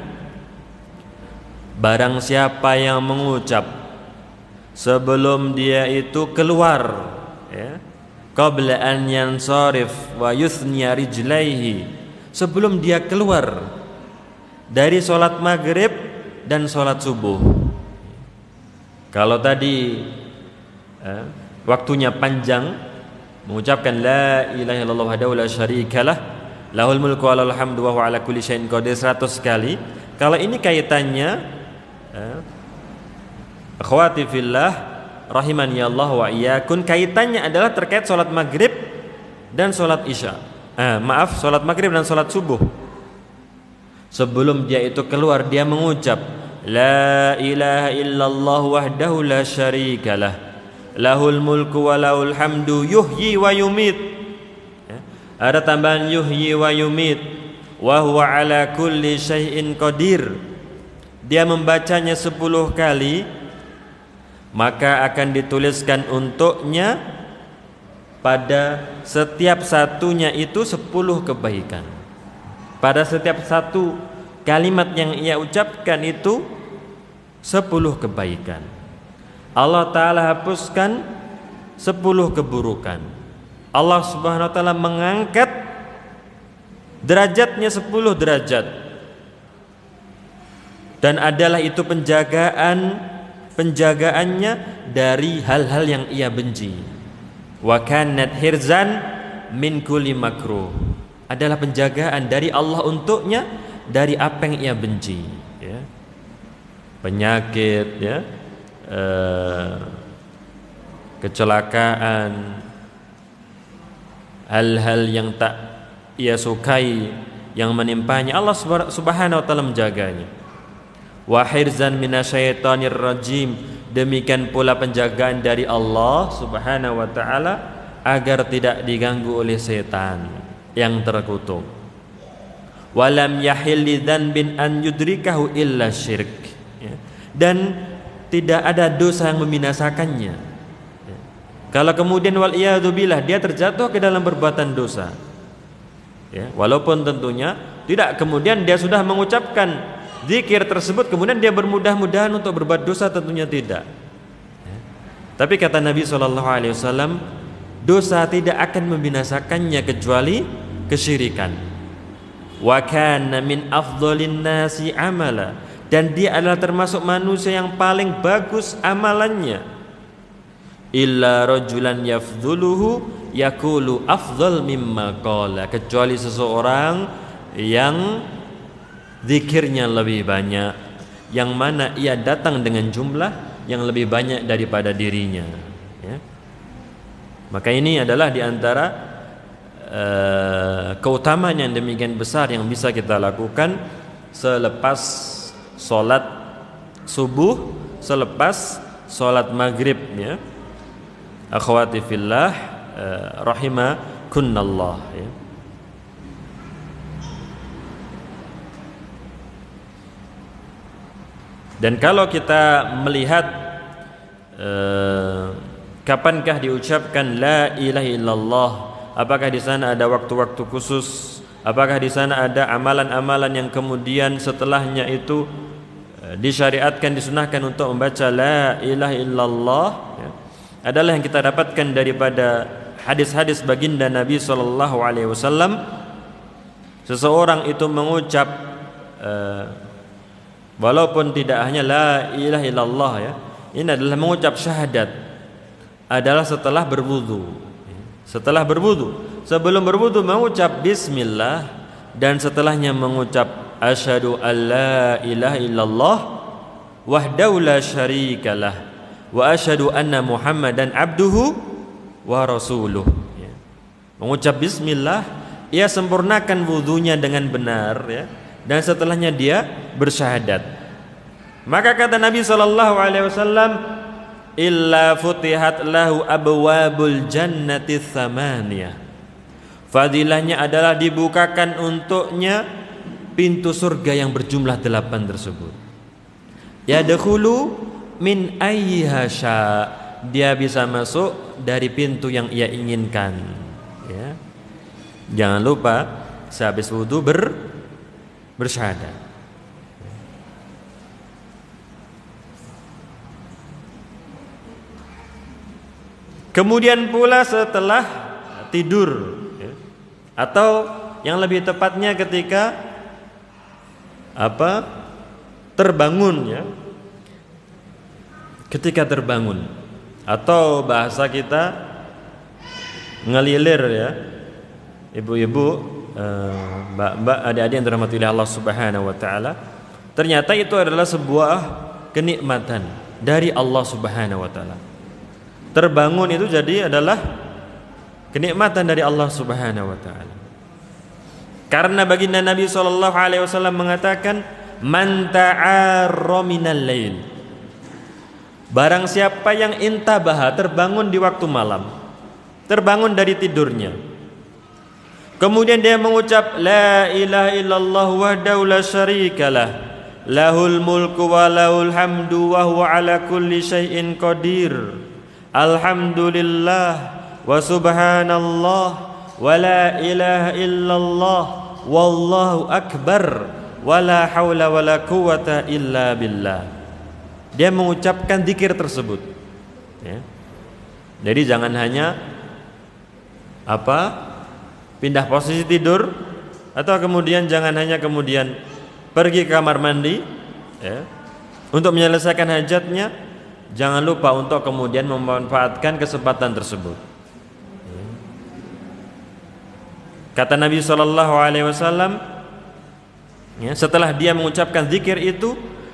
barang siapa yang mengucap sebelum dia itu keluar ya, qabla an yansarif wa yuthniya rijlaihi, sebelum dia keluar dari sholat maghrib dan sholat subuh. Kalau tadi waktunya panjang, mengucapkan la ilaha illallah wahdahu la syarikalah lahul mulku wa lahul hamdu wa huwa ala kulli syai'in qadir 100 kali. Kalau ini kaitannya akhwati fillah rahimani Allah wa iyyakum, kaitannya adalah terkait sholat maghrib dan sholat isya. Sholat maghrib dan sholat subuh. Sebelum dia itu keluar, dia mengucap la ilaha illallah wahdahu la syarikalah lahul mulku wa lahul hamdu yuhyi wa yumit. Ada tambahan yuhyi wa yumit wa huwa ala kulli syai'in qadir. Dia membacanya 10 kali, maka akan dituliskan untuknya pada setiap satunya itu 10 kebaikan. Pada setiap satu kalimat yang ia ucapkan itu 10 kebaikan. Allah Ta'ala hapuskan 10 keburukan. Allah Subhanahu Wa Ta'ala mengangkat derajatnya 10 derajat. Dan adalah itu penjagaannya dari hal-hal yang ia benci. Wa kanat hirzan min kulli makruh, adalah penjagaan dari Allah untuknya dari apa yang ia benci, ya. Penyakit, ya, kecelakaan, hal-hal yang tak ia sukai yang menimpanya, Allah Subhanahu wa taala menjaganya. Wa hirzan minasyaitonir rajim, demikian pula penjagaan dari Allah Subhanahu wa taala agar tidak diganggu oleh setan yang terkutuk. Walam yahilli dzanbin an yudrikahu illa syirk, ya. Dan tidak ada dosa yang membinasakannya, ya. Kalau kemudian wal iyadzubillah dia terjatuh ke dalam perbuatan dosa, ya, walaupun tentunya tidak kemudian dia sudah mengucapkan zikir tersebut kemudian dia bermudah-mudahan untuk berbuat dosa, tentunya tidak, ya. Tapi kata Nabi SAW, dosa tidak akan membinasakannya kecuali kesyirikan. Wa kana min afdhalin nasi amala, dan dia adalah termasuk manusia yang paling bagus amalannya. Illa rajulan yafdhuluhu yaqulu afdhal mimma qala, kecuali seseorang yang zikirnya lebih banyak, yang mana ia datang dengan jumlah yang lebih banyak daripada dirinya, ya. Maka ini adalah diantara keutamaan yang demikian besar yang bisa kita lakukan selepas sholat subuh, selepas sholat maghrib, ya. Akhwati fillah rahimakunallah, ya. Dan kalau kita melihat kapankah diucapkan la ilaha illallah, apakah di sana ada waktu-waktu khusus, apakah di sana ada amalan-amalan yang kemudian setelahnya itu disyariatkan, disunahkan untuk membaca la ilaha illallah, ya, adalah yang kita dapatkan daripada hadis-hadis baginda Nabi SAW. Seseorang itu mengucap walaupun tidak hanya la ilaha illallah, ya, ini adalah mengucap syahadat, adalah setelah berwudu. Setelah berwudu, sebelum berwudu mengucap bismillah, dan setelahnya mengucap asyhadu alla ilaha illallah wahdahu la syarikalah wa asyhadu anna muhammadan abduhu wa rasuluh, ya. Mengucap bismillah, ia sempurnakan wudunya dengan benar, ya, dan setelahnya dia bersyahadat. Maka kata Nabi SAW, illa futihat lahu abwabul jannati tsamaniyah, fadilahnya adalah dibukakan untuknya pintu surga yang berjumlah 8 tersebut. Yadkhulu min ayyiha sya, dia bisa masuk dari pintu yang ia inginkan, ya. Jangan lupa sehabis wudu bersyahadat. Kemudian pula setelah tidur, ya, atau yang lebih tepatnya ketika terbangun ya. Ketika terbangun, atau bahasa kita ngelilir ya, ibu-ibu, mbak-mbak, adik-adik yang dirahmati oleh Allah Subhanahu wa taala, ternyata itu adalah sebuah kenikmatan dari Allah Subhanahu wa taala. Terbangun itu jadi adalah kenikmatan dari Allah Subhanahu wa taala. Karena baginda Nabi sallallahu alaihi wasallam mengatakan, "Man ta'arra minal lail." Barang siapa yang intabaha, terbangun di waktu malam, terbangun dari tidurnya, kemudian dia mengucap la ilaha illallah wahdahu la syarikalah, lahul mulku wa lahul hamdu wa huwa ala kulli syai'in qadir, alhamdulillah wa subhanallah wa la ilaha illallah wallahu akbar wa la hawla wa la quwwata illa billah. Dia mengucapkan zikir tersebut ya. Jadi jangan hanya pindah posisi tidur, atau kemudian jangan hanya kemudian pergi ke kamar mandi ya, untuk menyelesaikan hajatnya. Jangan lupa untuk kemudian memanfaatkan kesempatan tersebut ya. Kata Nabi SAW ya, setelah dia mengucapkan zikir itu,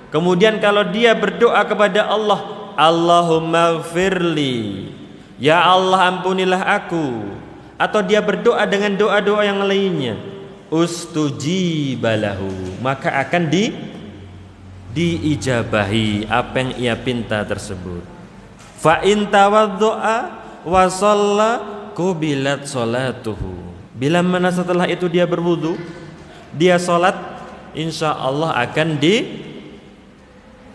kemudian kalau dia berdoa kepada Allah, Allahumma gfirli, ya Allah ampunilah aku, atau dia berdoa dengan doa-doa yang lainnya, ustujibalahu, maka akan diijabahi apa yang ia pinta tersebut. Fa in tawaddo'a wa shalla qubilat sholatuhu. Bila mana setelah itu dia berwudu, dia salat, insya Allah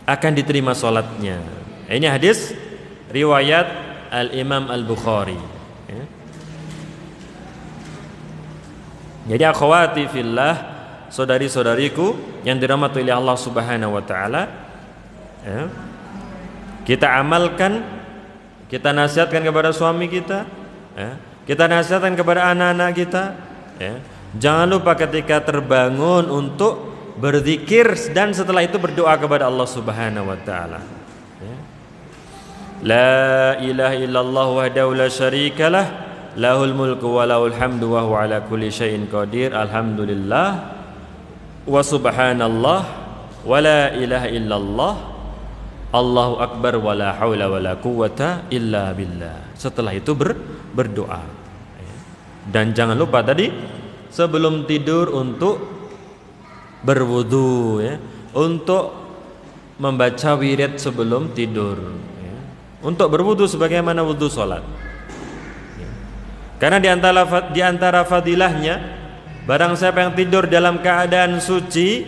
akan diterima salatnya. Ini hadis riwayat Al-Imam Al-Bukhari ya. Jadi akhwati fillah, saudari-saudariku yang dirahmati oleh Allah Subhanahu wa taala ya, kita amalkan, kita nasihatkan kepada suami kita ya, kita nasihatkan kepada anak-anak kita ya. Jangan lupa ketika terbangun untuk berzikir, dan setelah itu berdoa kepada Allah Subhanahu wa taala ya. La ilaha illallah wahdahu la syarikalah, lahul mulku wa lahul hamdu wa huwa ala kulli syai'in qadir, alhamdulillah wa subhanallah wa la ilaha illallah, Allahu akbar wa la haula wa la quwwata illa billah. Setelah itu berdoa ya. Dan jangan lupa tadi sebelum tidur untuk berwudu ya, untuk membaca wirid sebelum tidur ya, untuk berwudu sebagaimana wudu salat ya. Karena di antara fadilahnya, barang siapa yang tidur dalam keadaan suci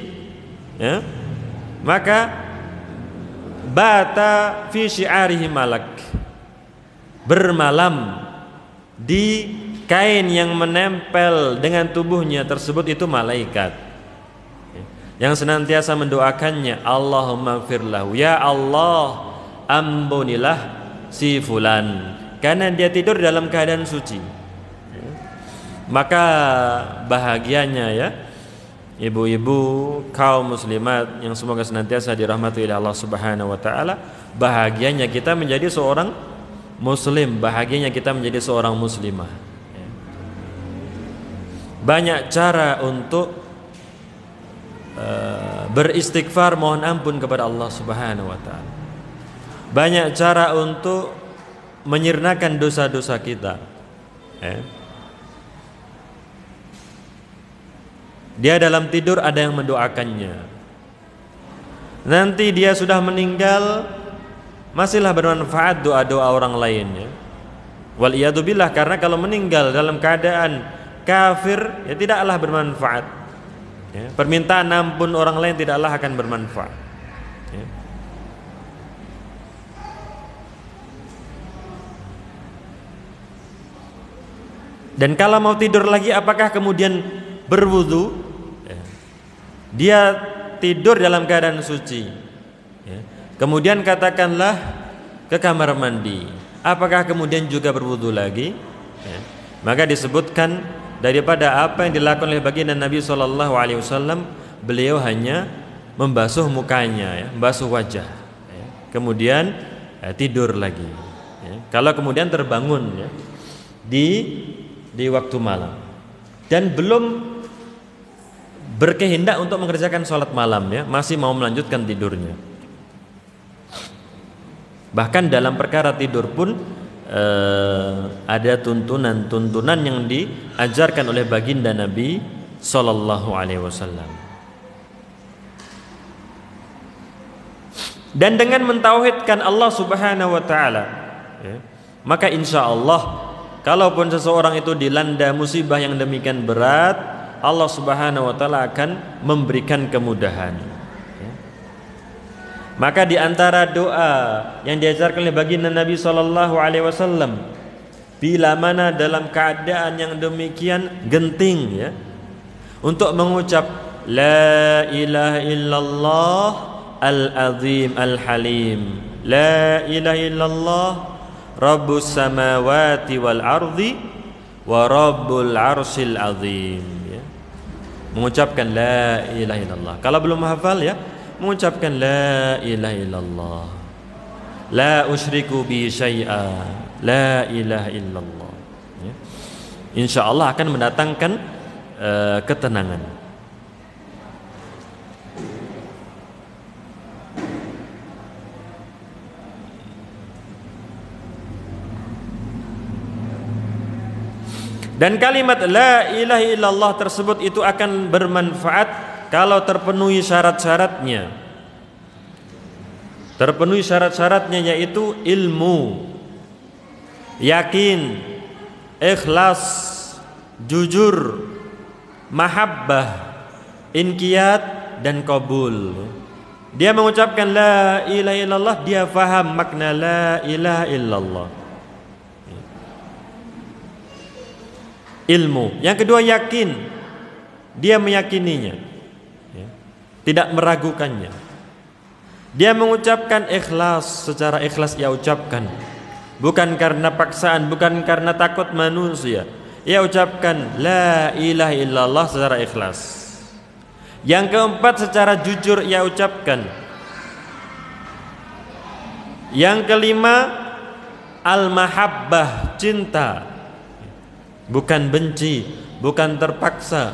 ya, maka bata fi syi'arihi malak, bermalam di kain yang menempel dengan tubuhnya tersebut itu malaikat yang senantiasa mendoakannya, Allahumma gfirlahu, ya Allah ampunilah si fulan, karena dia tidur dalam keadaan suci. Maka bahagianya ya ibu-ibu kaum muslimat yang semoga senantiasa dirahmati oleh Allah Subhanahu wa taala, bahagianya kita menjadi seorang muslim, bahagianya kita menjadi seorang muslimah. Banyak cara untuk beristighfar, mohon ampun kepada Allah Subhanahu wa taala. Banyak cara untuk menyirnakan dosa-dosa kita. Dia dalam tidur ada yang mendoakannya. Nanti dia sudah meninggal, masihlah bermanfaat doa-doa orang lain ya. Wal iyadu billah, karena kalau meninggal dalam keadaan kafir ya tidaklah bermanfaat. Ya, permintaan ampun orang lain tidaklah akan bermanfaat ya. Dan kalau mau tidur lagi, apakah kemudian berwudu ya. Dia tidur dalam keadaan suci ya. Kemudian katakanlah ke kamar mandi, apakah kemudian juga berwudu lagi ya. Maka disebutkan daripada apa yang dilakukan oleh baginda Nabi SAW. Beliau hanya membasuh mukanya, ya, membasuh wajah, ya. Kemudian tidur lagi, ya. Kalau kemudian terbangun, ya, di waktu malam dan belum berkehendak untuk mengerjakan sholat malam, ya, masih mau melanjutkan tidurnya. Bahkan dalam perkara tidur pun ada tuntunan yang diajarkan oleh baginda Nabi Sallallahu Alaihi Wasallam. Dan dengan mentauhidkan Allah Subhanahu Wa Taala, ya, maka insya Allah kalaupun seseorang itu dilanda musibah yang demikian berat, Allah Subhanahu Wa Taala akan memberikan kemudahan. Maka di antara doa yang diajarkan oleh baginda Nabi Sallallahu Alaihi Wasallam, bila mana dalam keadaan yang demikian genting, ya, untuk mengucap La ilaha illallah al-azim al-halim, La ilaha illallah Rabbus samawati wal ardi wa Rabbul arsil azim, ya. Mengucapkan La ilaha illallah. Kalau belum hafal, ya, mengucapkan La ilaha illallah, La usyriku bi syai'a, La ilaha illallah, ya. Insya Allah akan mendatangkan ketenangan. Dan kalimat La ilaha illallah tersebut itu akan bermanfaat kalau terpenuhi syarat-syaratnya. Terpenuhi syarat-syaratnya, yaitu ilmu, yakin, ikhlas, jujur, mahabbah, inqiyad, dan qabul. Dia mengucapkan La ilaha illallah, dia faham makna La ilaha illallah. Ilmu. Yang kedua yakin, dia meyakininya, ya, tidak meragukannya. Dia mengucapkan ikhlas, secara ikhlas ia ucapkan, bukan karena paksaan, bukan karena takut manusia. Ia ucapkan La ilaha illallah secara ikhlas. Yang keempat, secara jujur ia ucapkan. Yang kelima, al-mahabbah, cinta, bukan benci, bukan terpaksa.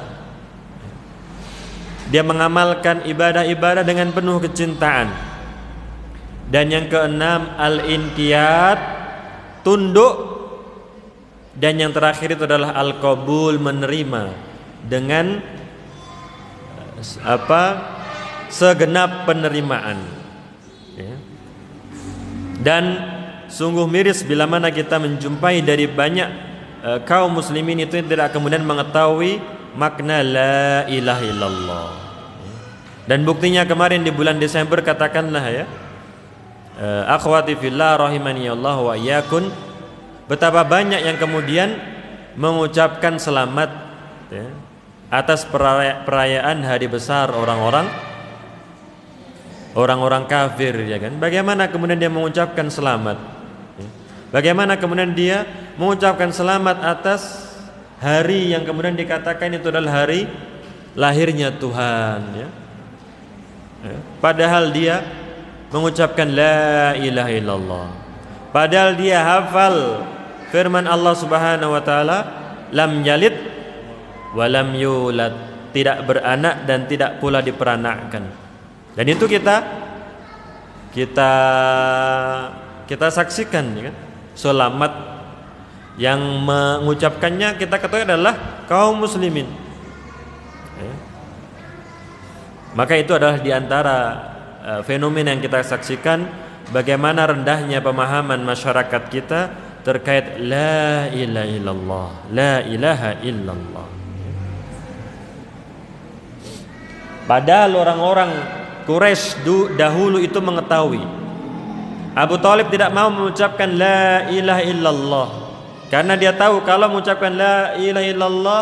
Dia mengamalkan ibadah-ibadah dengan penuh kecintaan. Dan yang keenam, al-inqiyad, tunduk. Dan yang terakhir itu adalah al-qabul, menerima dengan segenap penerimaan, ya. Dan sungguh miris bila mana kita menjumpai dari banyak kaum muslimin itu yang tidak kemudian mengetahui makna La ilaha illallah. Dan buktinya kemarin di bulan Desember, katakanlah, ya, akhwati fillah rahimani Allah wa iyyakum, betapa banyak yang kemudian mengucapkan selamat, ya, atas perayaan hari besar orang-orang kafir, ya kan. Bagaimana kemudian dia mengucapkan selamat, ya? Bagaimana kemudian dia mengucapkan selamat atas hari yang kemudian dikatakan itu adalah hari lahirnya Tuhan, ya. Padahal dia mengucapkan La ilaha illallah, padahal dia hafal firman Allah Subhanahu wa taala, lam yalid wa lam yulad, tidak beranak dan tidak pula diperanakkan. Dan itu kita saksikan, ya kan? Selamat yang mengucapkannya kita ketahui adalah kaum muslimin, ya. Maka itu adalah diantara fenomena yang kita saksikan, bagaimana rendahnya pemahaman masyarakat kita terkait La ilaha illallah, La ilaha illallah. Padahal orang-orang Quraisy dahulu itu mengetahui. Abu Thalib tidak mau mengucapkan La ilaha illallah, karena dia tahu kalau mengucapkan La ilaha illallah,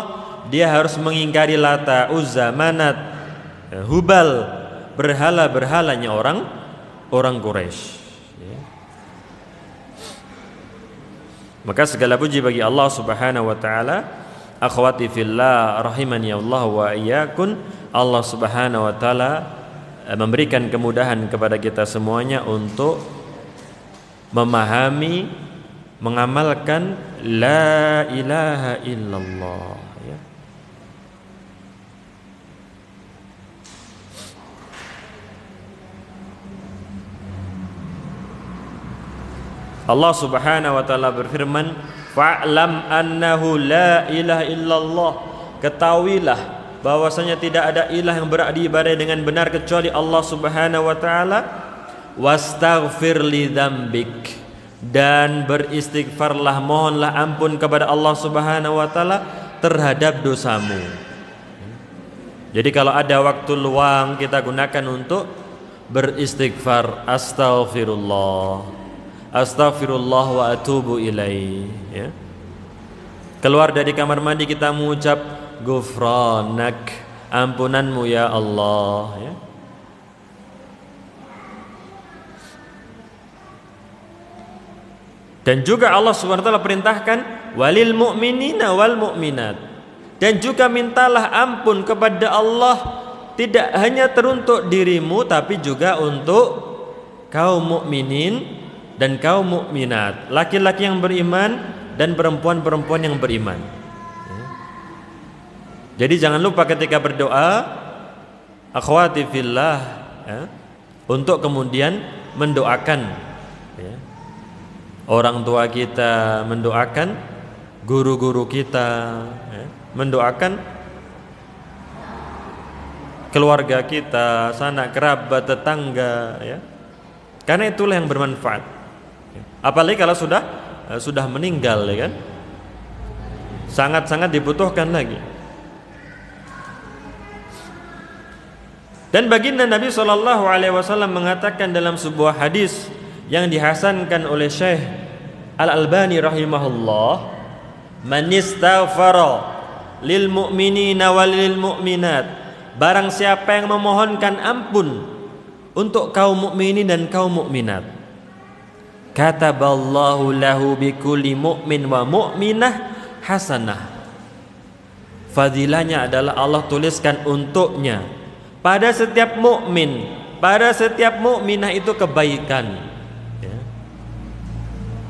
dia harus mengingkari Lata, Uzza, Manat, Hubal, berhala-berhalanya orang Quraisy. Maka segala puji bagi Allah Subhanahu wa taala akhwati fillah rahimani Allah wa iyyakum, Allah Subhanahu wa taala memberikan kemudahan kepada kita semuanya untuk memahami, mengamalkan la ilaha illallah, ya. Allah Subhanahu wa taala berfirman, fa'lam annahu la ilaha illallah, ketahuilah bahwasanya tidak ada ilah yang berhak diibadahi dengan benar kecuali Allah Subhanahu wa taala, wastaghfir li dzambik, dan beristighfarlah, mohonlah ampun kepada Allah Subhanahu wa taala terhadap dosamu. Jadi kalau ada waktu luang kita gunakan untuk beristighfar, astaghfirullah, astaghfirullah wa atubu ilaih, ya. Keluar dari kamar mandi kita mengucap ghufranak, ampunanmu ya Allah, ya. Dan juga Allah Subhanahu wa taala perintahkan walil mu'minina wal mu'minat, dan juga mintalah ampun kepada Allah tidak hanya teruntuk dirimu tapi juga untuk kaum mukminin dan kaum mukminat, laki-laki yang beriman dan perempuan-perempuan yang beriman. Jadi jangan lupa ketika berdoa, akhwati fillah, ya, untuk kemudian mendoakan, ya, orang tua kita, mendoakan guru-guru kita, ya, mendoakan keluarga kita, sanak kerabat, tetangga, ya. Karena itulah yang bermanfaat. Apalagi kalau sudah meninggal, ya kan, sangat-sangat dibutuhkan lagi. Dan baginda Nabi SAW mengatakan dalam sebuah hadis yang dihasankan oleh Syekh Al-Albani rahimahullah, man istaghfara lil mu'minina wal lil mu'minat, barang siapa yang memohonkan ampun untuk kaum mukminin dan kaum mukminat, kataballahu lahu bikulli mu'min wa mu'minah hasanah, fadilahnya adalah Allah tuliskan untuknya pada setiap mukmin, pada setiap mukminah itu kebaikan, ya.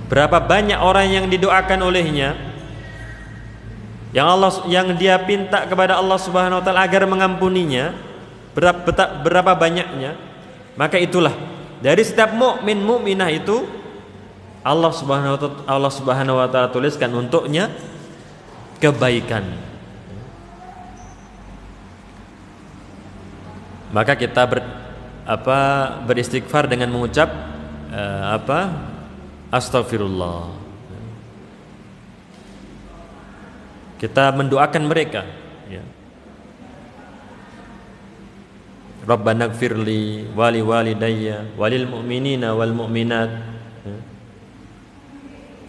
Berapa banyak orang yang didoakan olehnya, yang dia pinta kepada Allah Subhanahu wa taala agar mengampuninya, berapa banyaknya. Maka itulah dari setiap mukmin mukminah itu Allah Subhanahu wa taala tuliskan untuknya kebaikan. Maka kita beristighfar dengan mengucap astaghfirullah. Kita mendoakan mereka, ya. Rabbana ighfirli wali walidayya walil mu'minina wal mu'minat,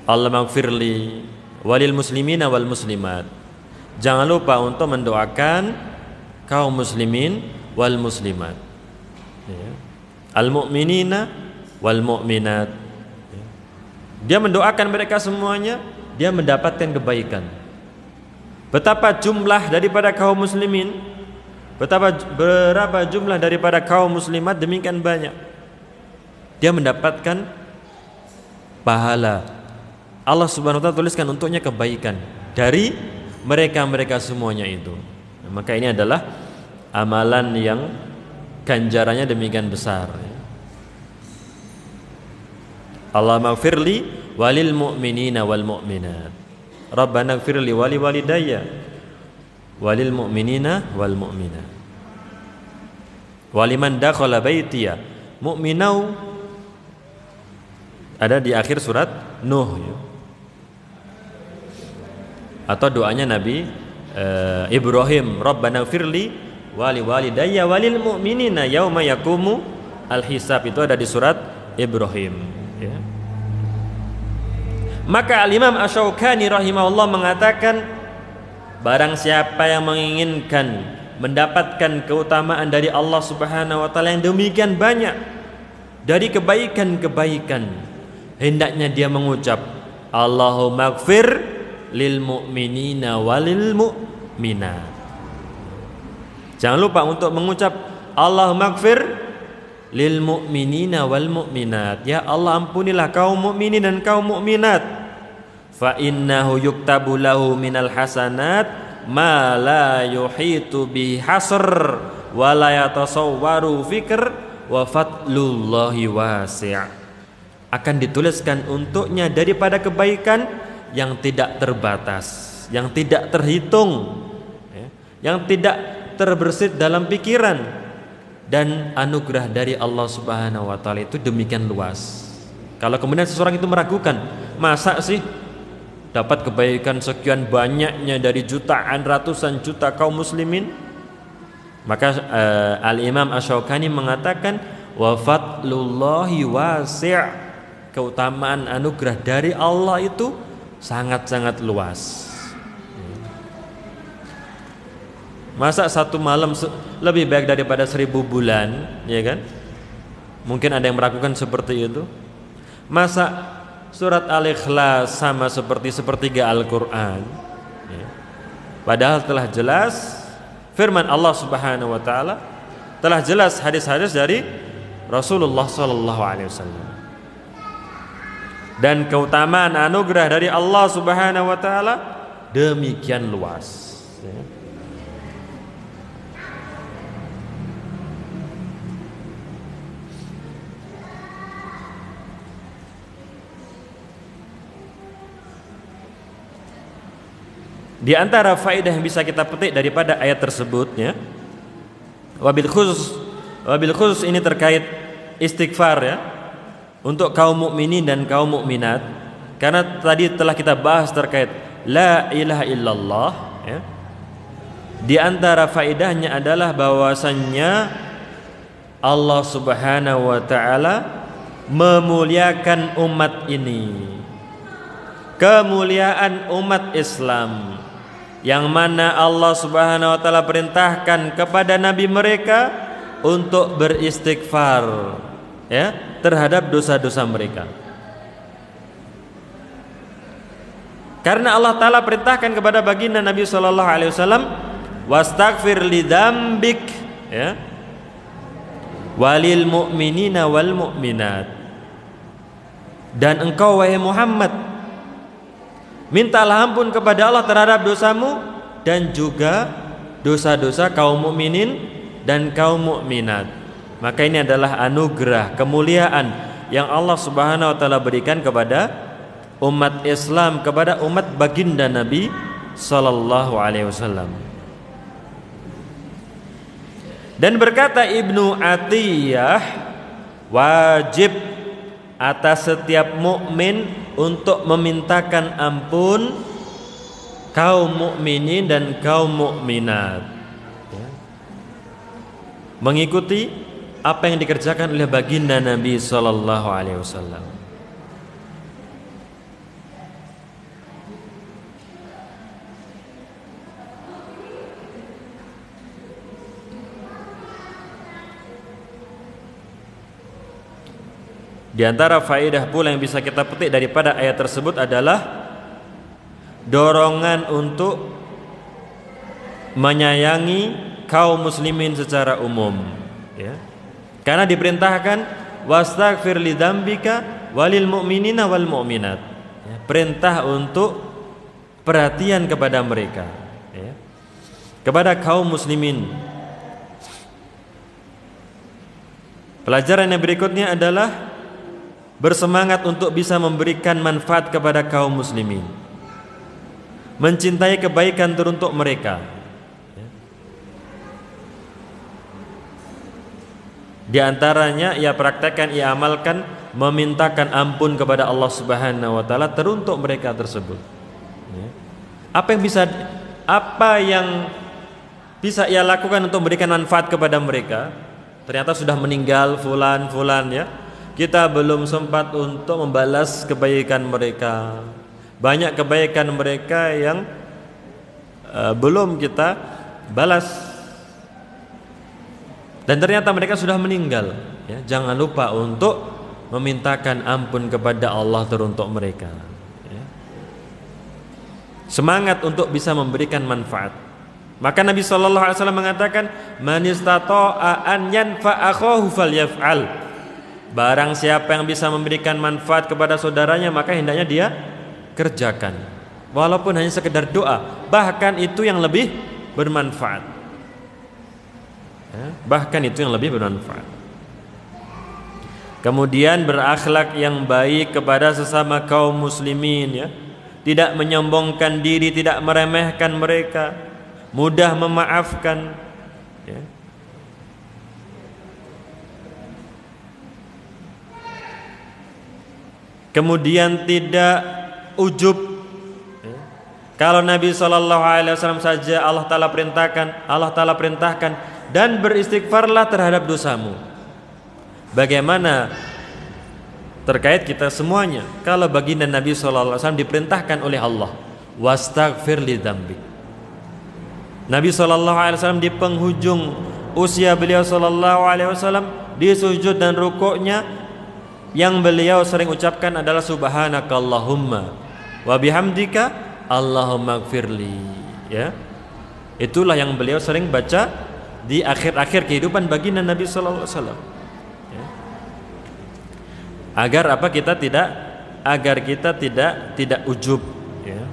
Allahumma ighfirli walil muslimina wal muslimat. Jangan lupa untuk mendoakan kaum muslimin wal muslimat, ya. Al mu'minina wal mu'minat, ya. Dia mendoakan mereka semuanya, dia mendapatkan kebaikan. Betapa jumlah daripada kaum muslimin, berapa jumlah daripada kaum muslimat, demikian banyak dia mendapatkan pahala. Allah Subhanahu wa taala tuliskan untuknya kebaikan dari mereka semuanya itu. Maka ini adalah amalan yang ganjarannya demikian besar. Allahumma ighfirli walil mu'minina wal mu'minat, Rabbana ighfirli wali walidayya walil mu'minina wal mu'minat, waliman dakhala baitiya mu'minau, ada di akhir surat Nuh, ya. Atau doanya Nabi Ibrahim, Rabbana ighfirli wali walidayya walil mu'minina yauma yaqumu al-hisab, itu ada di surat Ibrahim, ya. Maka Al-Imam Asy-Syaukani rahimahullah mengatakan, barang siapa yang menginginkan mendapatkan keutamaan dari Allah Subhanahu wa taala yang demikian banyak dari kebaikan-kebaikan, hendaknya dia mengucap Allahumma ighfir lil mu'minina walil mu'minat. Jangan lupa untuk mengucap Allahumma ighfir lil mu'minina wal mu'minat. Ya Allah, ampunilah kaum mukminin dan kaum mukminat. Fa innahu yuktabu lahu minal hasanat ma la yuhitu bi hasr wa la yatasawwaru fikr wa fadlullahi wasi'. Akan dituliskan untuknya daripada kebaikan yang tidak terbatas, yang tidak terhitung, yang tidak terbersit dalam pikiran, dan anugerah dari Allah Subhanahu wa taala itu demikian luas. Kalau kemudian seseorang itu meragukan, masa sih dapat kebaikan sekian banyaknya dari jutaan, ratusan juta kaum muslimin? Maka Al-Imam Asy-Syaukani mengatakan wa fadlullahi wasi', keutamaan anugerah dari Allah itu sangat-sangat luas. Masa satu malam lebih baik daripada 1000 bulan, ya kan? Mungkin ada yang meragukan seperti itu. Masa surat Al-Ikhlas sama seperti sepertiga Al-Quran, ya. Padahal telah jelas firman Allah Subhanahu wa taala, telah jelas hadis-hadis dari Rasulullah sallallahu alaihi wasallam. Dan keutamaan anugerah dari Allah Subhanahu wa taala demikian luas, ya. Di antara faedah yang bisa kita petik daripada ayat tersebutnya, wabil khusus ini terkait istighfar, ya, untuk kaum mukminin dan kaum mukminat. Karena tadi telah kita bahas terkait la ilaha illallah, ya. Di antara faedahnya adalah bahwasannya Allah Subhanahu wa taala memuliakan umat ini, kemuliaan umat Islam, yang mana Allah Subhanahu wa taala perintahkan kepada nabi mereka untuk beristighfar, ya, terhadap dosa-dosa mereka. Karena Allah taala perintahkan kepada baginda Nabi sallallahu alaihi wasallam, wastaghfir lidzambik, ya, walil mu'minina wal mu'minat. Dan engkau wahai Muhammad, mintalah ampun kepada Allah terhadap dosamu dan juga dosa-dosa kaum mukminin dan kaum mukminat. Maka ini adalah anugerah, kemuliaan yang Allah Subhanahu wa taala berikan kepada umat Islam, kepada umat baginda Nabi sallallahu alaihi wasallam. Dan berkata Ibnu Atiyah, wajib atas setiap mukmin untuk memintakan ampun kaum mukminin dan kaum mukminat, ya, mengikuti apa yang dikerjakan oleh baginda Nabi sallallahu alaihi wasallam. Di antara faedah pula yang bisa kita petik daripada ayat tersebut adalah dorongan untuk menyayangi kaum muslimin secara umum, ya. Karena diperintahkan wastaghfir lidzambika walil mu'minina wal mu'minat, ya, perintah untuk perhatian kepada mereka, ya, kepada kaum muslimin. Pelajaran yang berikutnya adalah bersemangat untuk bisa memberikan manfaat kepada kaum muslimin, mencintai kebaikan teruntuk mereka, ya. Di antaranya ia praktekkan, ia amalkan, memintakan ampun kepada Allah Subhanahu wa taala teruntuk mereka tersebut, ya. Apa yang bisa ia lakukan untuk memberikan manfaat kepada mereka? Ternyata sudah meninggal fulan, ya. Kita belum sempat untuk membalas kebaikan mereka. Banyak kebaikan mereka yang belum kita balas. Dan ternyata mereka sudah meninggal, ya. Jangan lupa untuk memintakan ampun kepada Allah teruntuk mereka, ya. semangat untuk bisa memberikan manfaat. Maka Nabi SAW mengatakan, man istata'a an yanfa'a akhahu falyaf'al. Barang siapa yang bisa memberikan manfaat kepada saudaranya, maka hendaknya dia kerjakan. Walaupun hanya sekedar doa, bahkan itu yang lebih bermanfaat. Bahkan itu yang lebih bermanfaat. Kemudian berakhlak yang baik kepada sesama kaum muslimin, ya. Tidak menyombongkan diri, tidak meremehkan mereka, mudah memaafkan, ya. Kemudian tidak ujub, ya. Kalau Nabi SAW saja Allah Ta'ala perintahkan dan beristighfarlah terhadap dosamu. Bagaimana terkait kita semuanya kalau baginda Nabi SAW diperintahkan oleh Allah, wastaghfir li dzambik. Nabi SAW di penghujung usia beliau SAW, di sujud dan rukuknya, yang beliau sering ucapkan adalah subhanakallahumma wa bihamdika Allahumma gfirli, ya. Itulah yang beliau sering baca di akhir-akhir kehidupan baginda Nabi SAW, ya. Agar apa? Agar kita tidak ujub, ya.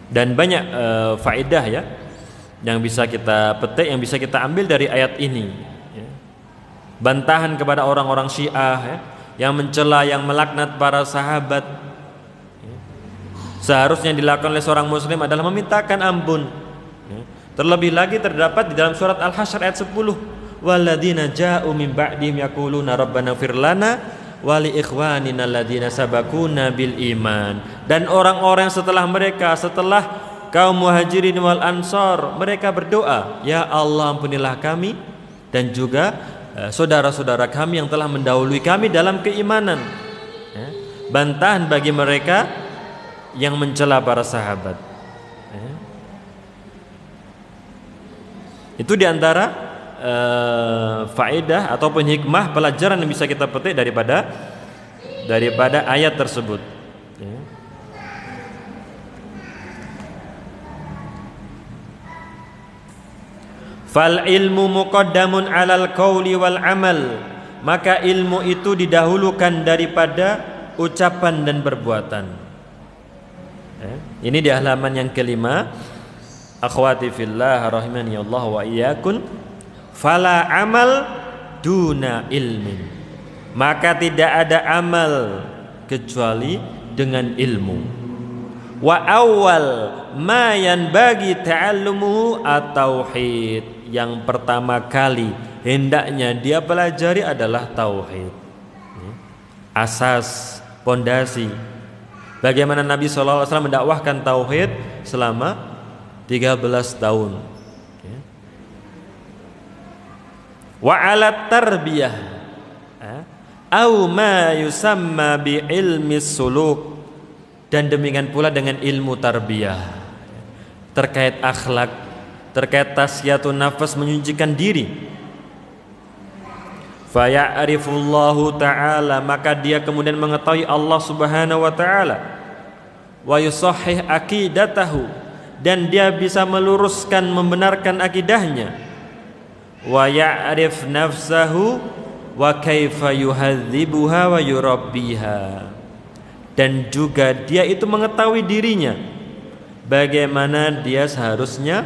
Dan banyak faedah, ya, yang bisa kita petik, yang bisa kita ambil dari ayat ini, ya. Bantahan kepada orang-orang Syiah, ya, yang mencela, yang melaknat para sahabat, ya. Seharusnya dilakukan oleh seorang muslim adalah memintakan ampun, ya. Terlebih lagi terdapat di dalam surat Al-Hasyr ayat 10, walladzina ja'u min ba'dihim yaquluna rabbana ighfir lana wa li ikhwanina alladzina sabaquna bil iman. Dan orang-orang setelah mereka, setelah kaum muhajirin wal ansor, mereka berdoa, ya Allah ampunilah kami dan juga saudara-saudara kami yang telah mendahului kami dalam keimanan, ya. Bantahan bagi mereka yang mencela para sahabat, ya. Itu diantara faedah ataupun hikmah, pelajaran yang bisa kita petik daripada ayat tersebut, ya. Fal ilmu muqaddamun alal qauli wal amal, maka ilmu itu didahulukan daripada ucapan dan perbuatan, ya. Ini di halaman yang kelima. Akhwati fillah rahimani Allah wa iyyakum, fala amal duna ilmin, maka tidak ada amal kecuali dengan ilmu. Wa awal ma yanbaghi ta'allumuhu at-tauhid, yang pertama kali hendaknya dia pelajari adalah tauhid, asas, pondasi. Bagaimana Nabi SAW mendakwahkan tauhid selama 13 tahun. Wa alat tarbiyah au ma yusamma bi ilmi suluk, dan demikian pula dengan ilmu tarbiyah terkait akhlak, terkait tasfiyatun nafas, menyucikan diri. Fa ya'rifullahu ta'ala, maka dia kemudian mengetahui Allah Subhanahu wa ta'ala. Wa yusahhih aqidatahu, dan dia bisa meluruskan, membenarkan akidahnya. Wa ya'rif nafsahu wa kaifa yuhadzibuha wa yurabbiha, dan juga dia itu mengetahui dirinya, bagaimana dia seharusnya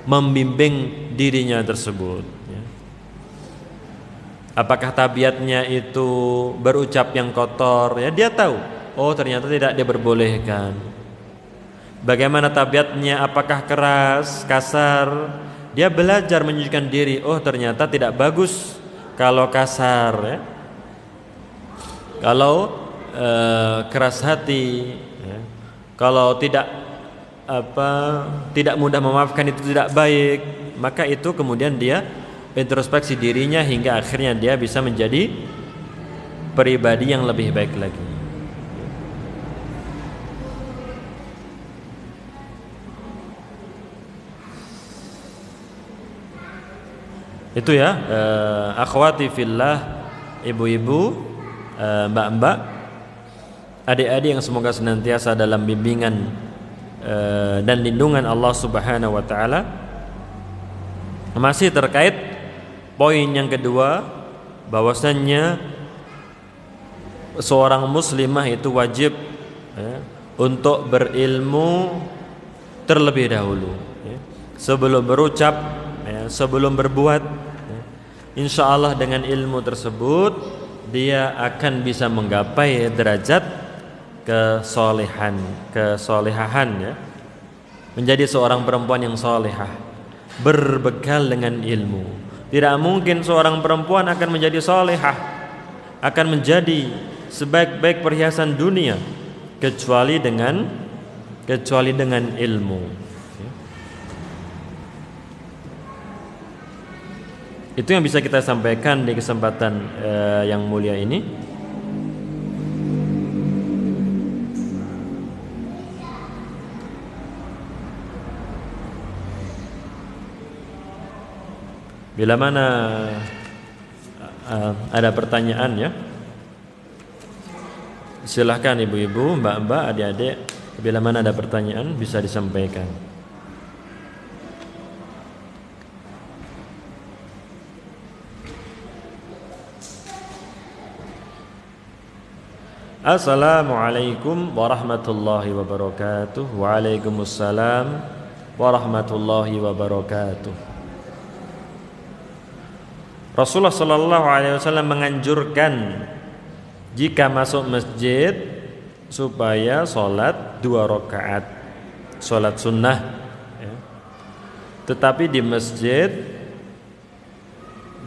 membimbing dirinya tersebut, ya. Apakah tabiatnya itu berucap yang kotor, ya dia tahu, oh ternyata tidak diperbolehkan. Bagaimana tabiatnya, apakah keras, kasar, dia belajar menyucikan diri, oh ternyata tidak bagus kalau kasar, ya. Kalau keras hati, ya. Kalau tidak mudah memaafkan, itu tidak baik. Maka itu kemudian dia introspeksi dirinya hingga akhirnya dia bisa menjadi pribadi yang lebih baik lagi. Itu ya, akhwati fillah, ibu-ibu, mbak-mbak, adik-adik yang semoga senantiasa dalam bimbingan dan lindungan Allah Subhanahu wa taala. Masih terkait poin yang kedua, bahwasannya seorang muslimah itu wajib untuk berilmu terlebih dahulu, sebelum berucap, sebelum berbuat. Insya Allah dengan ilmu tersebut dia akan bisa menggapai derajat kesolehahan, menjadi seorang perempuan yang solehah, berbekal dengan ilmu. Tidak mungkin seorang perempuan akan menjadi solehah, akan menjadi sebaik-baik perhiasan dunia kecuali dengan ilmu. Itu yang bisa kita sampaikan di kesempatan yang mulia ini. Bila mana ada pertanyaan, ya, silahkan ibu-ibu, mbak-mbak, adik-adik. Bila mana ada pertanyaan bisa disampaikan. Assalamualaikum warahmatullahi wabarakatuh. Waalaikumsalam warahmatullahi wabarakatuh. Rasulullah sallallahu alaihi wasallam menganjurkan jika masuk masjid supaya sholat 2 rakaat, sholat sunnah, ya. Tetapi di masjid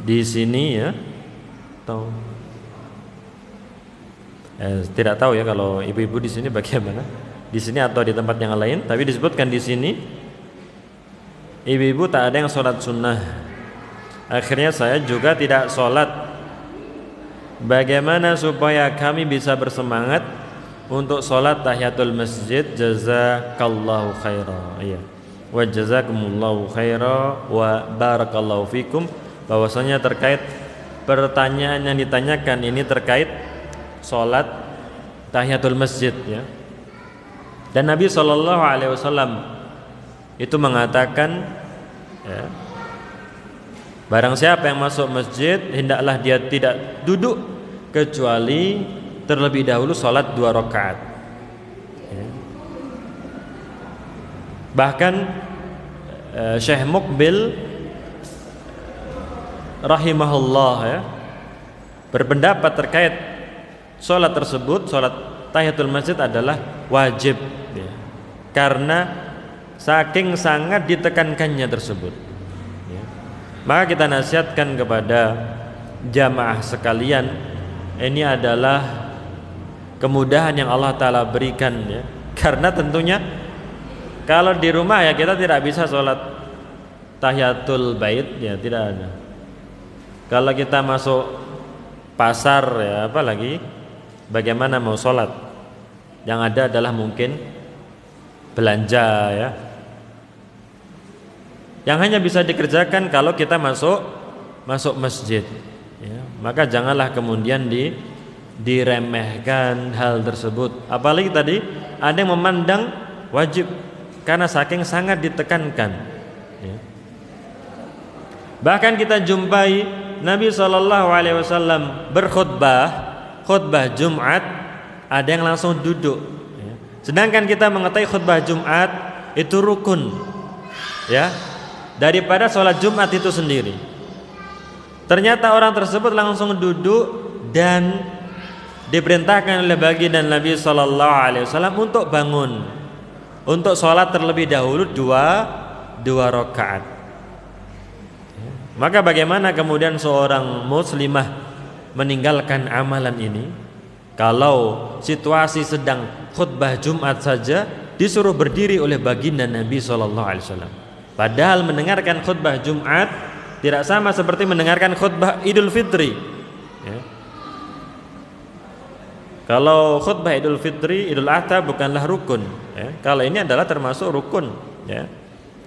di sini, ya, tidak tahu ya kalau ibu-ibu di sini bagaimana, di sini atau di tempat yang lain. Tapi disebutkan di sini ibu-ibu tak ada yang sholat sunnah. Akhirnya saya juga tidak sholat. Bagaimana supaya kami bisa bersemangat untuk sholat tahiyatul masjid? Jazakallahu khaira. Iya. Wa jazakumullahu khaira wa barakallahu fikum. Bahwasanya terkait pertanyaan yang ditanyakan ini terkait sholat tahiyatul masjid, ya. Dan Nabi SAW itu mengatakan, ya, barang siapa yang masuk masjid hendaklah dia tidak duduk kecuali terlebih dahulu sholat 2 rakaat, ya. Bahkan Syekh Muqbil rahimahullah, ya, berpendapat terkait sholat tersebut, sholat tahiyatul masjid adalah wajib, ya, karena saking sangat ditekankannya tersebut, ya. Maka kita nasihatkan kepada jamaah sekalian, ini adalah kemudahan yang Allah Ta'ala berikan, ya. Karena tentunya kalau di rumah, ya, kita tidak bisa sholat tahiyatul bait, ya, tidak ada. Kalau kita masuk pasar, ya, apalagi bagaimana mau sholat? Yang ada adalah mungkin belanja, ya, yang hanya bisa dikerjakan kalau kita masuk masjid, ya. Maka janganlah kemudian diremehkan hal tersebut. Apalagi tadi ada yang memandang wajib karena saking sangat ditekankan, ya. Bahkan kita jumpai Nabi SAW khutbah Jumat, ada yang langsung duduk, ya. Sedangkan kita mengetahui khutbah Jumat itu rukun, ya, daripada sholat Jumat itu sendiri. Ternyata orang tersebut langsung duduk dan diperintahkan oleh baginda Nabi SAW untuk bangun, untuk sholat terlebih dahulu dua rakaat. Maka bagaimana kemudian seorang muslimah meninggalkan amalan ini? Kalau situasi sedang khutbah Jumat saja disuruh berdiri oleh baginda Nabi SAW. Padahal mendengarkan khutbah Jumat tidak sama seperti mendengarkan khutbah Idul Fitri, ya. Kalau khutbah Idul Fitri, Idul Adha bukanlah rukun, ya. Kalau ini adalah termasuk rukun, ya.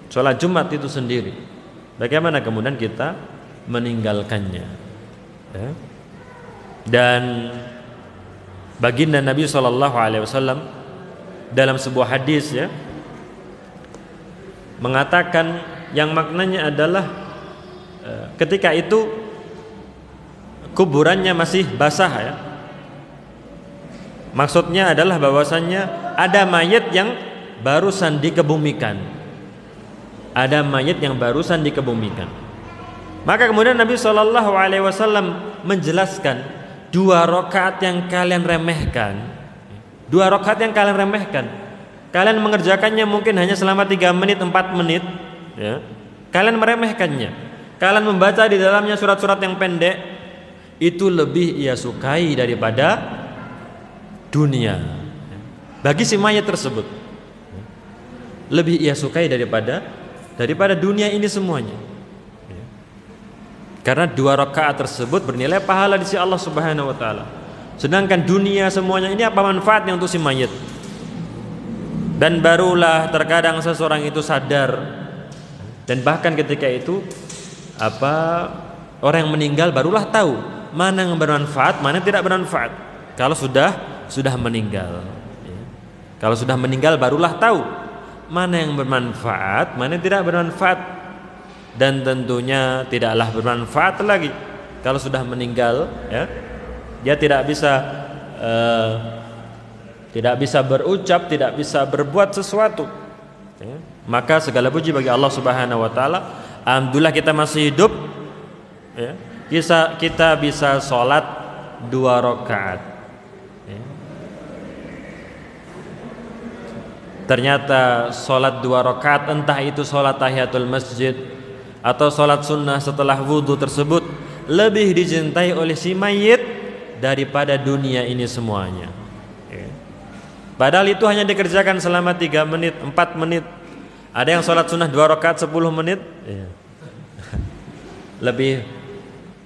Sholat Jumat itu sendiri. Bagaimana kemudian kita meninggalkannya, ya? Dan Baginda Nabi SAW dalam sebuah hadis ya mengatakan yang maknanya adalah ketika itu kuburannya masih basah ya. Maksudnya adalah bahwasannya ada mayat yang barusan dikebumikan. Ada mayat yang barusan dikebumikan. Maka kemudian Nabi SAW menjelaskan 2 rakaat yang kalian remehkan. 2 rakaat yang kalian remehkan. Kalian mengerjakannya mungkin hanya selama 3 menit, 4 menit ya. Kalian meremehkannya. Kalian membaca di dalamnya surat-surat yang pendek. Itu lebih ia sukai daripada dunia. Bagi si mayat tersebut lebih ia sukai daripada dunia ini semuanya. Karena 2 rakaat tersebut bernilai pahala di sisi Allah Subhanahu wa taala. Sedangkan dunia semuanya ini apa manfaatnya untuk si mayat? Dan barulah terkadang seseorang itu sadar, dan bahkan ketika itu orang yang meninggal barulah tahu mana yang bermanfaat, mana yang tidak bermanfaat. Kalau sudah meninggal. Kalau sudah meninggal barulah tahu mana yang bermanfaat, mana yang tidak bermanfaat. Dan tentunya tidaklah bermanfaat lagi kalau sudah meninggal ya. Dia tidak bisa berucap, tidak bisa berbuat sesuatu ya. Maka segala puji bagi Allah Subhanahu wa taala. Alhamdulillah kita masih hidup ya. Kita bisa sholat 2 rakaat ya. Ternyata sholat 2 rakaat, entah itu sholat tahiyatul masjid atau sholat sunnah setelah wudhu tersebut, lebih dicintai oleh si mayit daripada dunia ini semuanya ya. Padahal itu hanya dikerjakan selama 3 menit, 4 menit. Ada yang sholat sunnah 2 rakaat 10 menit ya.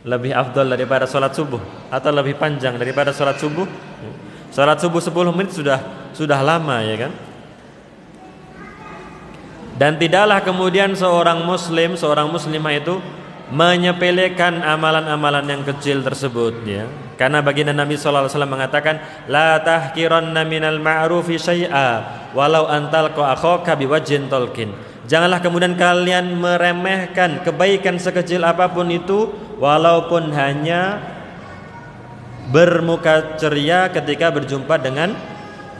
Lebih afdal daripada sholat subuh, atau lebih panjang daripada sholat subuh. Sholat subuh 10 menit sudah lama ya kan. Dan tidaklah kemudian seorang muslim, seorang muslimah itu menyepelekan amalan-amalan yang kecil tersebut ya. Karena baginda Nabi SAW mengatakan, la tahkiranna minal ma'rufi syai'a walau antalqa akhaka biwajhin talqin. Janganlah kemudian kalian meremehkan kebaikan sekecil apapun itu, walaupun hanya bermuka ceria ketika berjumpa dengan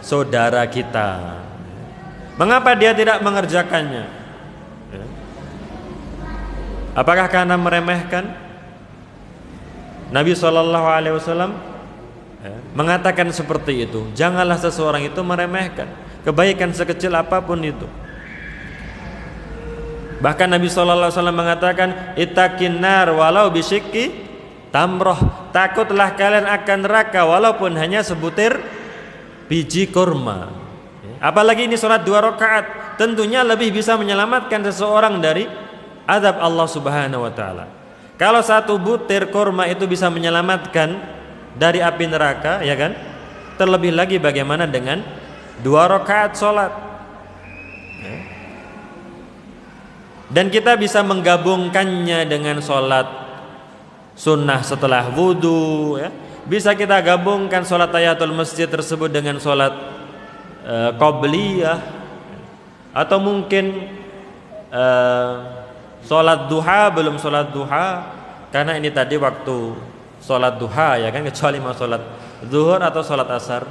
saudara kita. Mengapa dia tidak mengerjakannya? Apakah karena meremehkan? Nabi SAW mengatakan seperti itu. Janganlah seseorang itu meremehkan kebaikan sekecil apapun itu. Bahkan Nabi SAW mengatakan, ittaqin nar walau bisyikki tamroh. Takutlah kalian akan neraka walaupun hanya sebutir biji kurma. Apalagi ini sholat 2 rakaat, tentunya lebih bisa menyelamatkan seseorang dari azab Allah Subhanahu wa taala. Kalau 1 butir kurma itu bisa menyelamatkan dari api neraka, ya kan? Terlebih lagi bagaimana dengan 2 rakaat sholat. Dan kita bisa menggabungkannya dengan sholat sunnah setelah wudhu ya. Bisa kita gabungkan sholat tahiyatul masjid tersebut dengan sholat qobliyah, atau mungkin sholat duha belum sholat duha, karena ini tadi waktu sholat duha ya kan, kecuali mau sholat zuhur atau sholat asar.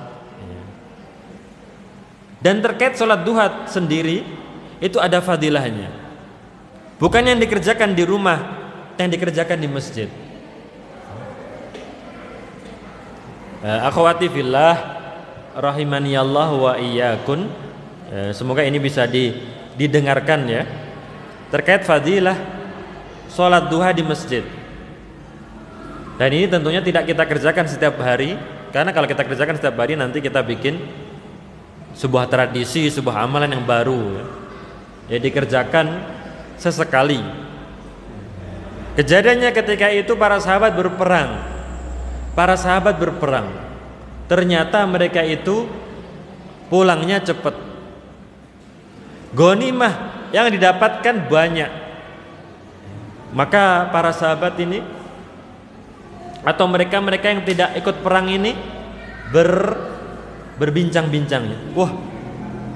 Dan terkait sholat duha sendiri itu ada fadilahnya, bukan yang dikerjakan di rumah, yang dikerjakan di masjid. Akhwati fillah rahimani Allah wa iyyakun. Semoga ini bisa didengarkan ya, terkait fadilah sholat duha di masjid. Dan ini tentunya tidak kita kerjakan setiap hari, karena kalau kita kerjakan setiap hari nanti kita bikin sebuah tradisi, sebuah amalan yang baru ya, dikerjakan sesekali. Kejadiannya ketika itu para sahabat berperang. Ternyata mereka itu pulangnya cepat. Ghanimah yang didapatkan banyak. Maka para sahabat ini atau mereka yang tidak ikut perang ini berbincang-bincang. Wah,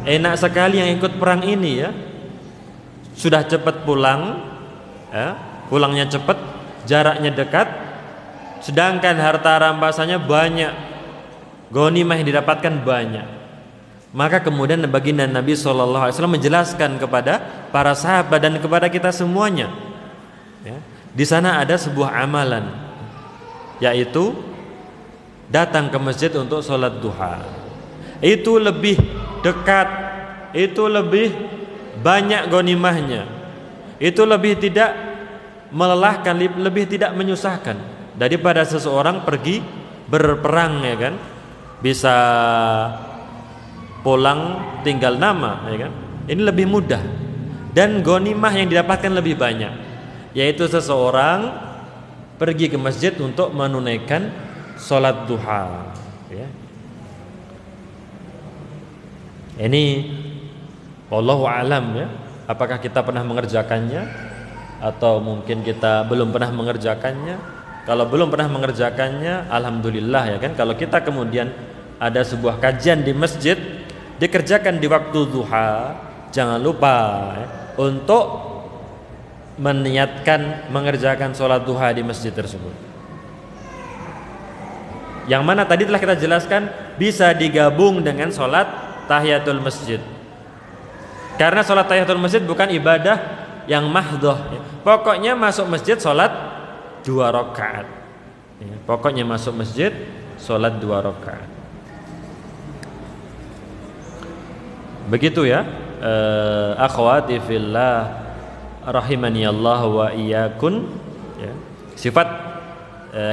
enak sekali yang ikut perang ini ya. Sudah cepat pulang, ya, pulangnya cepat, jaraknya dekat, sedangkan harta rampasannya banyak, ghanimah yang didapatkan banyak. Maka kemudian baginda Nabi SAW menjelaskan kepada para sahabat dan kepada kita semuanya, ya, di sana ada sebuah amalan, yaitu datang ke masjid untuk sholat duha. Itu lebih dekat, itu lebih banyak ghanimahnya, itu lebih tidak melelahkan, lebih tidak menyusahkan daripada seseorang pergi berperang, ya kan, bisa pulang tinggal nama, ya kan. Ini lebih mudah dan ghanimah yang didapatkan lebih banyak, yaitu seseorang pergi ke masjid untuk menunaikan sholat duha, ya. Ini wallahu a'lam ya, apakah kita pernah mengerjakannya atau mungkin kita belum pernah mengerjakannya. Kalau belum pernah mengerjakannya, alhamdulillah ya kan. Kalau kita kemudian ada sebuah kajian di masjid dikerjakan di waktu duha, jangan lupa ya, untuk meniatkan mengerjakan sholat duha di masjid tersebut. Yang mana tadi telah kita jelaskan bisa digabung dengan sholat tahiyatul masjid. Karena sholat tahiyatul masjid bukan ibadah yang mahdhah. Pokoknya masuk masjid sholat 2 rakaat. Pokoknya masuk masjid sholat 2 rakaat. Begitu ya, akhwati fillah rahimani Allah wa iyakun. Ya. Sifat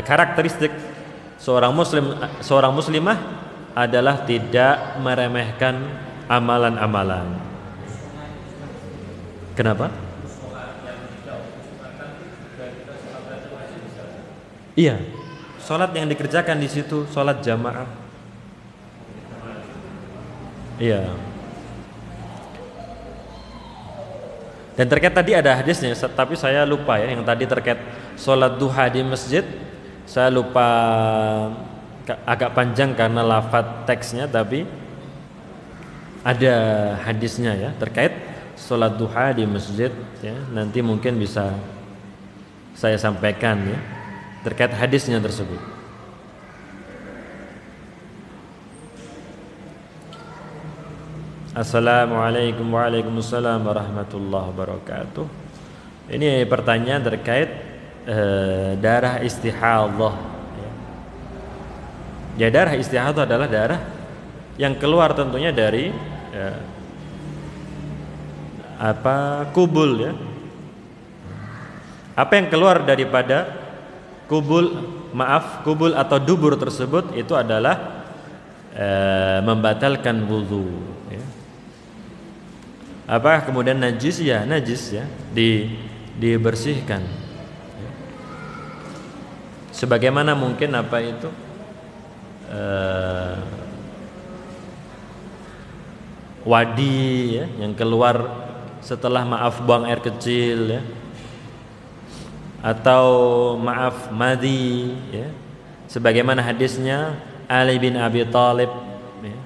karakteristik seorang muslimah adalah tidak meremehkan amalan-amalan. Kenapa? Iya, sholat yang dikerjakan di situ sholat jamaah. Iya. Dan terkait tadi ada hadisnya, tapi saya lupa ya, yang tadi terkait sholat duha di masjid, saya lupa, agak panjang karena lafadz teksnya, tapi ada hadisnya ya terkait sholat duha di masjid ya. Nanti mungkin bisa saya sampaikan ya terkait hadisnya tersebut. Assalamualaikum waalaikumsalam warahmatullahi wabarakatuh. Ini pertanyaan terkait darah istihadhah. Ya, darah istihadhah adalah darah yang keluar tentunya dari kubul ya. Apa yang keluar daripada kubul atau dubur tersebut itu adalah membatalkan wudu ya. Apakah kemudian najis? Ya, najis ya, dibersihkan ya. Sebagaimana mungkin apa itu wadi ya, yang keluar setelah buang air kecil ya, atau madi ya, sebagaimana hadisnya Ali bin Abi Thalib ya,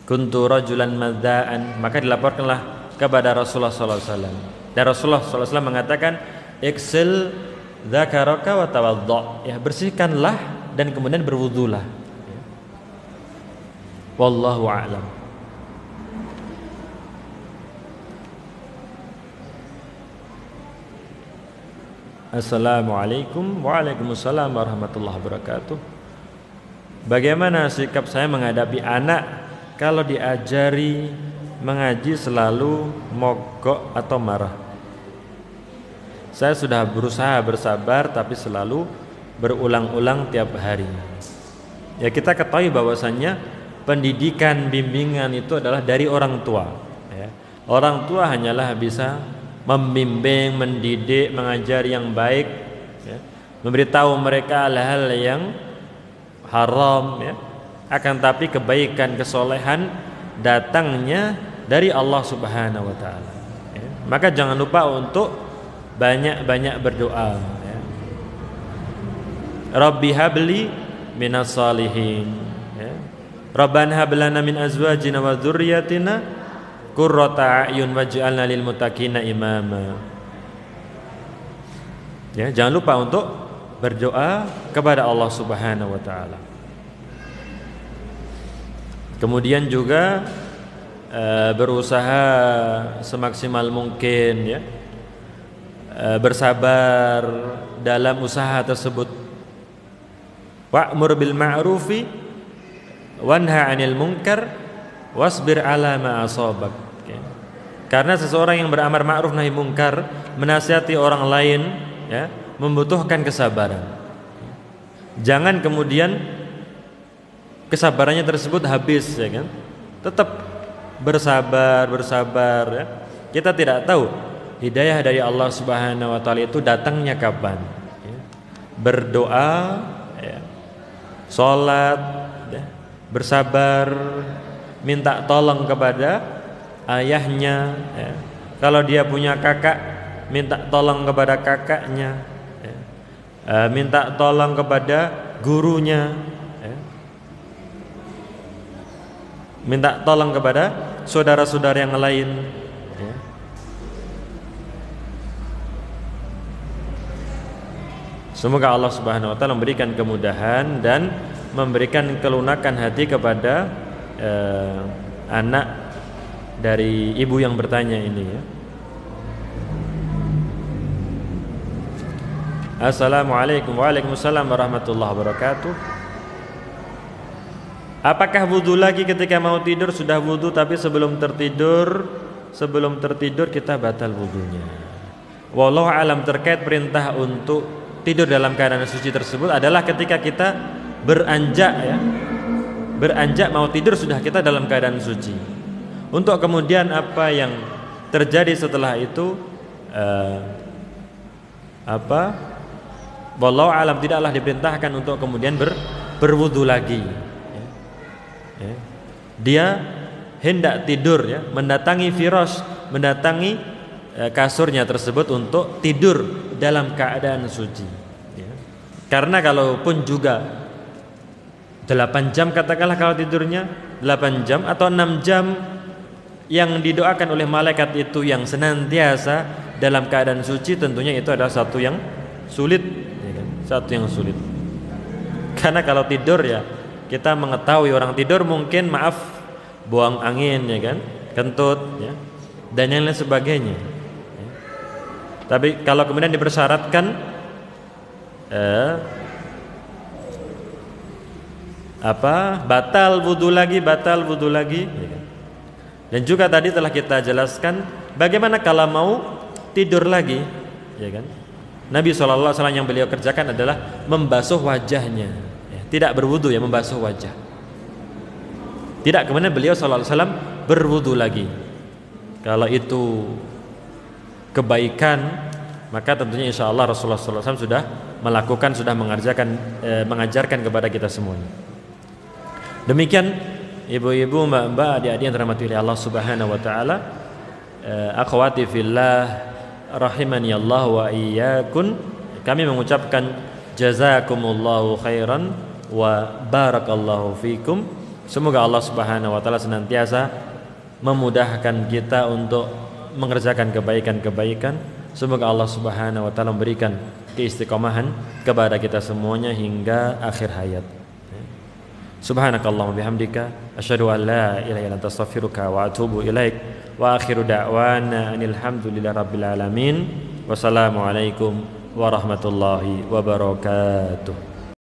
kuntu rajulan madzaan, maka dilaporkanlah kepada Rasulullah SAW, dan Rasulullah SAW mengatakan iksil dzakaraka wa tawaddo, ya, bersihkanlah dan kemudian berwudulah ya. Wallahu a'lam. Assalamualaikum waalaikumsalam warahmatullahi wabarakatuh. Bagaimana sikap saya menghadapi anak kalau diajari mengaji selalu mogok atau marah? Saya sudah berusaha bersabar tapi selalu berulang-ulang tiap hari. Ya, kita ketahui bahwasannya pendidikan bimbingan itu adalah dari orang tua ya. Orang tua hanyalah bisa membimbing, mendidik, mengajar yang baik ya, memberitahu mereka hal-hal yang haram ya. Akan tapi kebaikan, kesolehan datangnya dari Allah Subhanahu wa taala ya. Maka jangan lupa untuk banyak-banyak berdoa ya. Rabbi habli minas salihin Rabbana hab lana min azwajina wa dzurriyyatina qurrata a'yun waj'alna lil muttaqina imama. Ya, jangan lupa untuk berdoa kepada Allah Subhanahu wa taala. Kemudian juga berusaha semaksimal mungkin ya, bersabar dalam usaha tersebut. Wa'mur bil ma'rufi wanha 'anil munkar wasbir 'ala ma asabak. Karena seseorang yang beramar ma'ruf nahi munkar, menasihati orang lain ya, membutuhkan kesabaran. Jangan kemudian kesabarannya tersebut habis ya kan. Tetap bersabar ya. Kita tidak tahu hidayah dari Allah Subhanahu wa taala itu datangnya kapan ya. Berdoa ya. Salat ya. Bersabar, minta tolong kepada ayahnya ya. Kalau dia punya kakak, minta tolong kepada kakaknya ya. Minta tolong kepada gurunya ya. Minta tolong kepada saudara-saudara yang lain ya. Semoga Allah Subhanahu wa taala memberikan kemudahan dan memberikan kelunakan hati kepada anak dari ibu yang bertanya ini ya. Assalamualaikum waalaikumsalam warahmatullahi wabarakatuh. Apakah wudu lagi ketika mau tidur? Sudah wudu tapi sebelum tertidur kita batal wudunya. Wallahu alam. Terkait perintah untuk tidur dalam keadaan suci tersebut adalah ketika kita beranjak mau tidur sudah kita dalam keadaan suci. Untuk kemudian apa yang terjadi setelah itu wallahu alam, tidaklah diperintahkan untuk kemudian berwudu lagi. Dia hendak tidur ya, mendatangi firash, mendatangi kasurnya tersebut untuk tidur dalam keadaan suci ya. Karena kalaupun juga 8 jam katakanlah kalau tidurnya 8 jam atau 6 jam, yang didoakan oleh malaikat itu yang senantiasa dalam keadaan suci, tentunya itu adalah satu yang sulit ya kan? Satu yang sulit. Karena kalau tidur ya, kita mengetahui orang tidur mungkin buang angin ya kan, kentut ya, dan yang lain sebagainya ya. Tapi kalau kemudian dipersyaratkan batal wudu lagi ya kan? Dan juga tadi telah kita jelaskan bagaimana kalau mau tidur lagi ya kan. Nabi SAW yang beliau kerjakan adalah membasuh wajahnya ya. Tidak berwudu ya, membasuh wajah. Tidak kemudian beliau SAW berwudu lagi. Kalau itu kebaikan, maka tentunya insya Allah Rasulullah SAW sudah melakukan, sudah mengajarkan kepada kita semuanya. Demikian ibu-ibu, mbak-mbak, adik-adik yang dirahmati oleh Allah Subhanahu wa taala, akhwati fillah rahimani Allah wa iyyakum, kami mengucapkan jazakumullahu khairan wa barakallahu fikum. Semoga Allah Subhanahu wa taala senantiasa memudahkan kita untuk mengerjakan kebaikan-kebaikan. Semoga Allah Subhanahu wa taala memberikan keistiqomahan kepada kita semuanya hingga akhir hayat. Subhanakallahumma bihamdika asyhadu an la ilaha illa anta astaghfiruka wa atubu ilaik. Wa akhiru da'wana anil hamdulillahirabbil alamin. Wassalamualaikum warahmatullahi wabarakatuh.